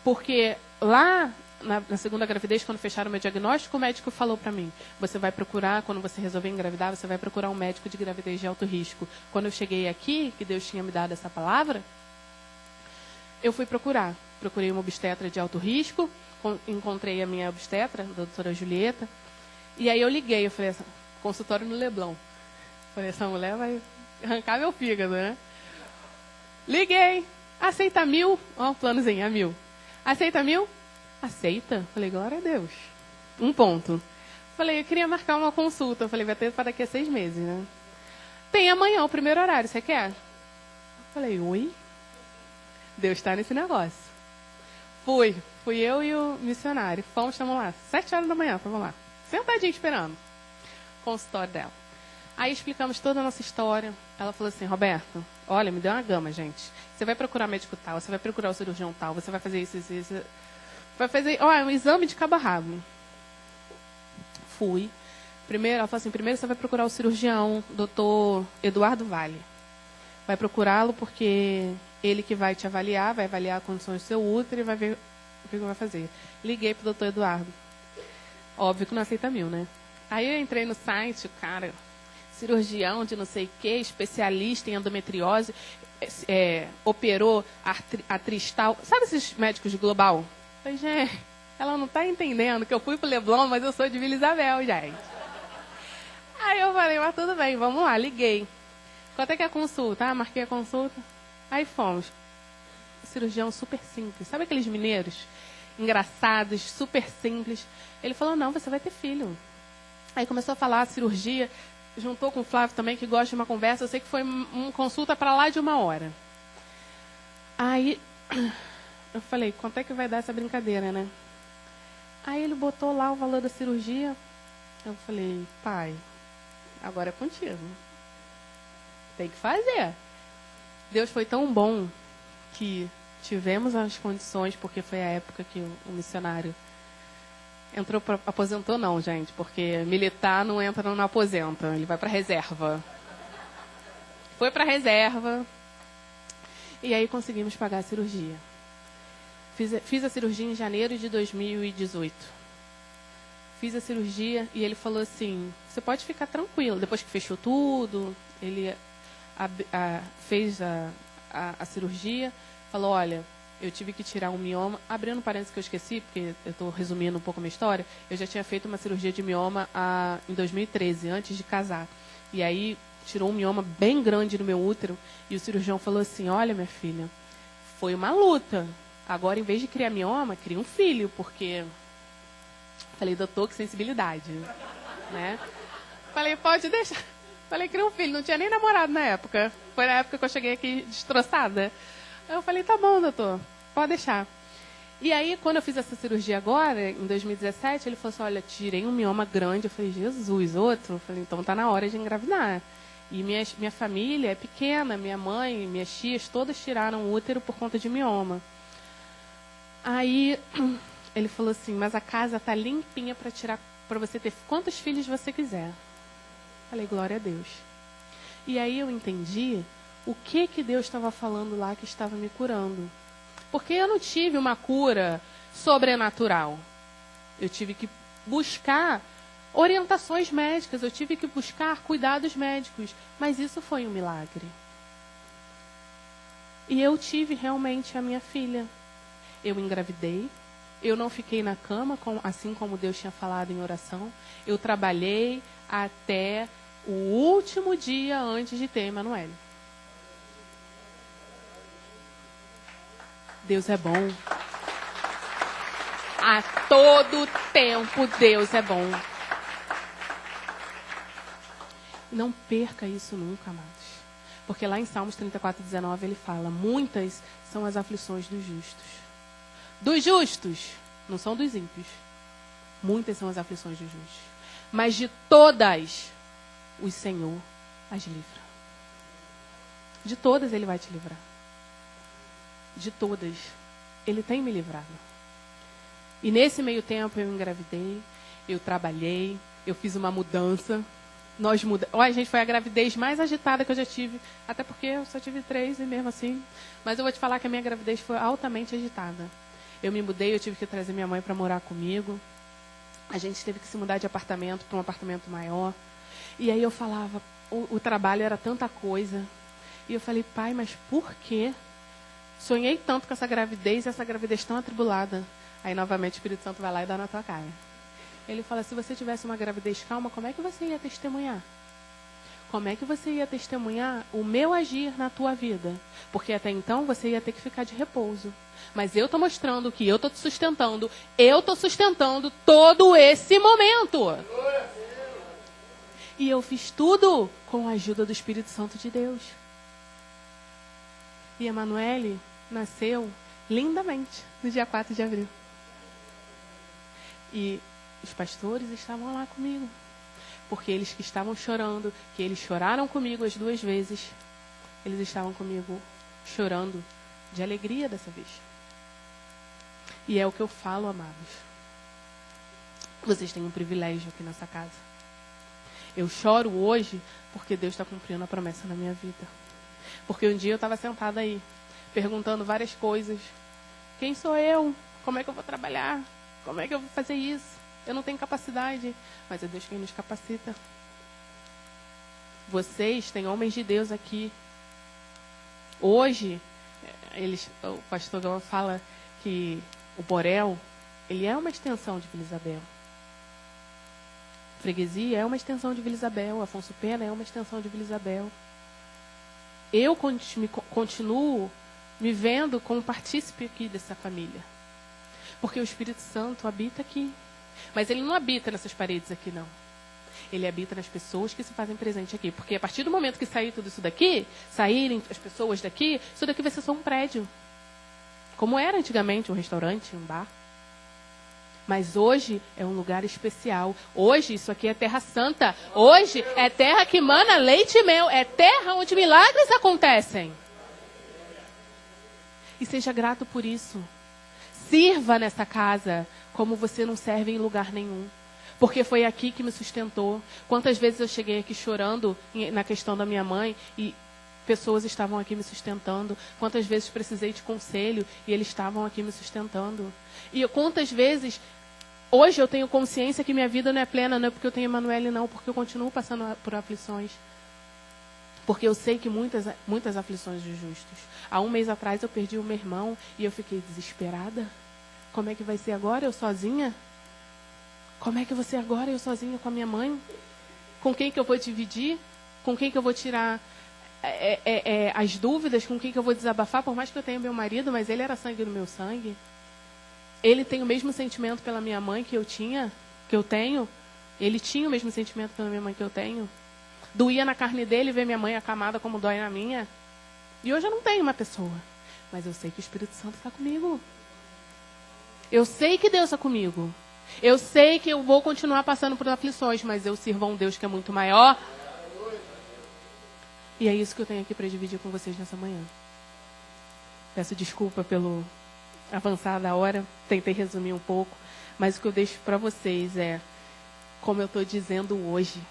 Speaker 3: Porque lá na segunda gravidez, quando fecharam o meu diagnóstico, o médico falou para mim, você vai procurar, quando você resolver engravidar, você vai procurar um médico de gravidez de alto risco. Quando eu cheguei aqui, que Deus tinha me dado essa palavra, eu fui procurar. Procurei uma obstetra de alto risco, encontrei a minha obstetra, a doutora Julieta, e aí eu liguei, eu falei, consultório no Leblon. Falei, essa mulher vai arrancar meu fígado, né? Liguei, aceita 1.000, ó o planozinho, a 1.000. Aceita 1.000? Aceita? Falei, glória a Deus. 1 ponto. Falei, eu queria marcar uma consulta. Falei, vai ter para daqui a 6 meses, né? Tem amanhã o primeiro horário, você quer? Falei, oi? Deus está nesse negócio. Fui eu e o missionário. Fomos, estamos lá, 7 horas da manhã, estamos lá. Sentadinho esperando. Consultório dela. Aí explicamos toda a nossa história. Ela falou assim, Roberto, olha, me deu uma gama, gente. Você vai procurar médico tal, você vai procurar o cirurgião tal, você vai fazer isso. Vai fazer, um exame de cabo a rabo. Fui. Primeiro, ela falou assim, primeiro você vai procurar o cirurgião, doutor Eduardo Vale. Vai procurá-lo porque ele que vai te avaliar, vai avaliar as condições do seu útero e vai ver o que vai fazer. Liguei pro doutor Eduardo. Óbvio que não aceita 1.000, né? Aí eu entrei no site, o cara, cirurgião de não sei o quê, especialista em endometriose, operou atriz tal. Sabe esses médicos de global? Falei, gente, ela não está entendendo que eu fui pro Leblon, mas eu sou de Vila Isabel, gente. Aí eu falei, mas tudo bem, vamos lá, liguei. Quanto é que é a consulta? Marquei a consulta. Aí fomos. Cirurgião super simples. Sabe aqueles mineiros? Engraçados, super simples. Ele falou, não, você vai ter filho. Aí começou a falar cirurgia, juntou com o Flávio também, que gosta de uma conversa. Eu sei que foi uma consulta para lá de 1 hora. Aí eu falei, quanto é que vai dar essa brincadeira, né? Aí ele botou lá o valor da cirurgia. Eu falei, pai, agora é contigo. Tem que fazer. Deus foi tão bom que tivemos as condições, porque foi a época que o missionário entrou para... Aposentou não, gente, porque militar não entra no aposenta, ele vai para reserva. Foi para reserva. E aí conseguimos pagar a cirurgia. Fiz a cirurgia em janeiro de 2018. Fiz a cirurgia e ele falou assim, você pode ficar tranquilo. Depois que fechou tudo, ele fez a cirurgia, falou, olha, eu tive que tirar um mioma, abrindo parênteses que eu esqueci, porque eu estou resumindo um pouco a minha história, eu já tinha feito uma cirurgia de mioma em 2013, antes de casar. E aí tirou um mioma bem grande no meu útero, e o cirurgião falou assim, olha, minha filha, foi uma luta. Agora, em vez de criar mioma, cria um filho, porque... Falei, doutor, que sensibilidade, né? Falei, pode deixar. Falei, cria um filho. Não tinha nem namorado na época. Foi na época que eu cheguei aqui destroçada. Eu falei, tá bom, doutor, pode deixar. E aí, quando eu fiz essa cirurgia agora, em 2017, ele falou assim, olha, tirei um mioma grande. Eu falei, Jesus, outro? Eu falei, então tá na hora de engravidar. E minha família é pequena, minha mãe, minhas tias, todas tiraram o útero por conta de mioma. Aí ele falou assim, mas a casa tá limpinha para tirar, para você ter quantos filhos você quiser. Falei, glória a Deus. E aí eu entendi o que Deus estava falando lá que estava me curando. Porque eu não tive uma cura sobrenatural. Eu tive que buscar orientações médicas, eu tive que buscar cuidados médicos. Mas isso foi um milagre. E eu tive realmente a minha filha. Eu engravidei. Eu não fiquei na cama, assim como Deus tinha falado em oração. Eu trabalhei até o último dia antes de ter Emanuele. Deus é bom. A todo tempo Deus é bom. Não perca isso nunca, amados. Porque lá em Salmos 34:19 ele fala, muitas são as aflições dos justos. Dos justos, não são dos ímpios. Muitas são as aflições dos justos. Mas de todas, o Senhor as livra. De todas ele vai te livrar. De todas. Ele tem me livrado. E nesse meio tempo eu engravidei, eu trabalhei, eu fiz uma mudança. Olha, gente, foi a gravidez mais agitada que eu já tive. Até porque eu só tive 3 e mesmo assim. Mas eu vou te falar que a minha gravidez foi altamente agitada. Eu me mudei, eu tive que trazer minha mãe para morar comigo. A gente teve que se mudar de apartamento para um apartamento maior. E aí eu falava, o trabalho era tanta coisa. E eu falei, pai, mas por quê? Sonhei tanto com essa gravidez e essa gravidez tão atribulada. Aí novamente o Espírito Santo vai lá e dá na tua cara. Ele fala, se você tivesse uma gravidez calma, como é que você ia testemunhar? Como é que você ia testemunhar o meu agir na tua vida? Porque até então você ia ter que ficar de repouso. Mas eu estou mostrando que eu estou te sustentando. Eu estou sustentando todo esse momento. E eu fiz tudo com a ajuda do Espírito Santo de Deus. E Emanuele nasceu lindamente no dia 4 de abril. E os pastores estavam lá comigo. Porque eles que estavam chorando, que eles choraram comigo as 2 vezes, eles estavam comigo chorando de alegria dessa vez. E é o que eu falo, amados. Vocês têm um privilégio aqui nessa casa. Eu choro hoje porque Deus está cumprindo a promessa na minha vida. Porque um dia eu estava sentada aí, perguntando várias coisas. Quem sou eu? Como é que eu vou trabalhar? Como é que eu vou fazer isso? Eu não tenho capacidade, mas é Deus quem nos capacita. Vocês têm homens de Deus aqui. Hoje, o pastor Gama fala que o Borel, ele é uma extensão de Vila Isabel. Freguesia é uma extensão de Vila Isabel. Afonso Pena é uma extensão de Vila Isabel. Eu continuo me vendo como partícipe aqui dessa família. Porque o Espírito Santo habita aqui. Mas ele não habita nessas paredes aqui, não. Ele habita nas pessoas que se fazem presente aqui. Porque a partir do momento que sair tudo isso daqui, saírem as pessoas daqui, isso daqui vai ser só um prédio. Como era antigamente um restaurante, um bar. Mas hoje é um lugar especial. Hoje isso aqui é terra santa. Hoje é terra que mana leite e mel. É terra onde milagres acontecem. E seja grato por isso. Sirva nessa casa como você não serve em lugar nenhum. Porque foi aqui que me sustentou. Quantas vezes eu cheguei aqui chorando na questão da minha mãe e pessoas estavam aqui me sustentando. Quantas vezes precisei de conselho e eles estavam aqui me sustentando. E quantas vezes, hoje eu tenho consciência que minha vida não é plena, não é porque eu tenho Emanuele, não, porque eu continuo passando por aflições. Porque eu sei que muitas aflições dos justos. Há um mês atrás eu perdi o meu irmão e eu fiquei desesperada. Como é que vai ser agora, eu sozinha? Como é que vai ser agora, eu sozinha com a minha mãe? Com quem que eu vou dividir? Com quem que eu vou tirar as dúvidas? Com quem que eu vou desabafar? Por mais que eu tenha meu marido, mas ele era sangue do meu sangue. Ele tem o mesmo sentimento pela minha mãe que eu tenho. Ele tinha o mesmo sentimento pela minha mãe que eu tenho. Doía na carne dele ver minha mãe acamada como dói na minha. E hoje eu não tenho uma pessoa. Mas eu sei que o Espírito Santo está comigo. Eu sei que Deus está comigo. Eu sei que eu vou continuar passando por aflições, mas eu sirvo a um Deus que é muito maior. E é isso que eu tenho aqui para dividir com vocês nessa manhã. Peço desculpa pelo avançar da hora. Tentei resumir um pouco. Mas o que eu deixo para vocês é, como eu estou dizendo hoje,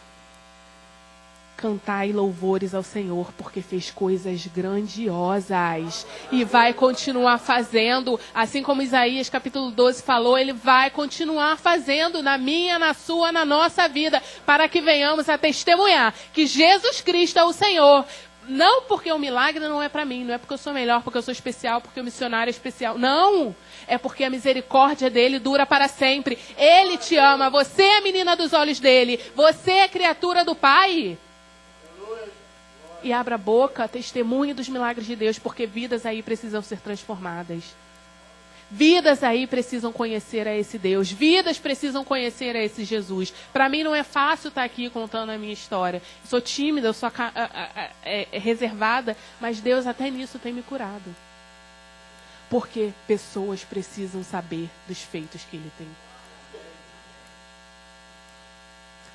Speaker 3: cantai louvores ao Senhor, porque fez coisas grandiosas e vai continuar fazendo, assim como Isaías capítulo 12 falou, ele vai continuar fazendo na minha, na sua, na nossa vida, para que venhamos a testemunhar que Jesus Cristo é o Senhor. Não porque o milagre não é para mim, não é porque eu sou melhor, porque eu sou especial, porque o missionário é especial. Não! É porque a misericórdia dele dura para sempre. Ele te ama, você é a menina dos olhos dele, você é criatura do Pai. E abra a boca, testemunhe dos milagres de Deus, porque vidas aí precisam ser transformadas. Vidas aí precisam conhecer a esse Deus. Vidas precisam conhecer a esse Jesus. Para mim não é fácil estar aqui contando a minha história. Eu sou tímida, eu sou reservada, mas Deus até nisso tem me curado. Porque pessoas precisam saber dos feitos que Ele tem.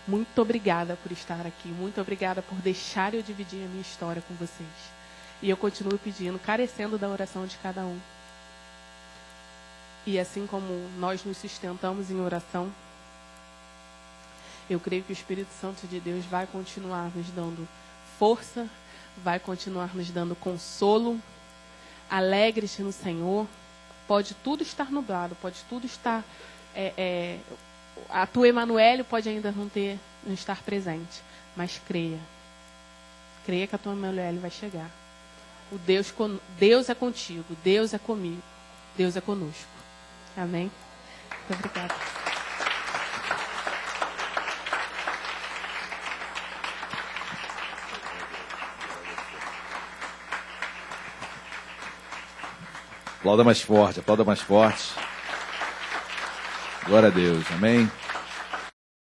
Speaker 3: Muito obrigada por estar aqui. Muito obrigada por deixar eu dividir a minha história com vocês. E eu continuo pedindo, carecendo da oração de cada um. E assim como nós nos sustentamos em oração, eu creio que o Espírito Santo de Deus vai continuar nos dando força, vai continuar nos dando consolo. Alegre-te no Senhor, Pode tudo estar nublado, pode tudo estar... a tua Emanuele pode ainda não estar presente, mas creia. Creia que a tua Emanuele vai chegar. Deus é contigo, Deus é comigo, Deus é conosco. Amém? Muito obrigada.
Speaker 1: Aplauda mais forte, aplauda mais forte. Glória a Deus, amém?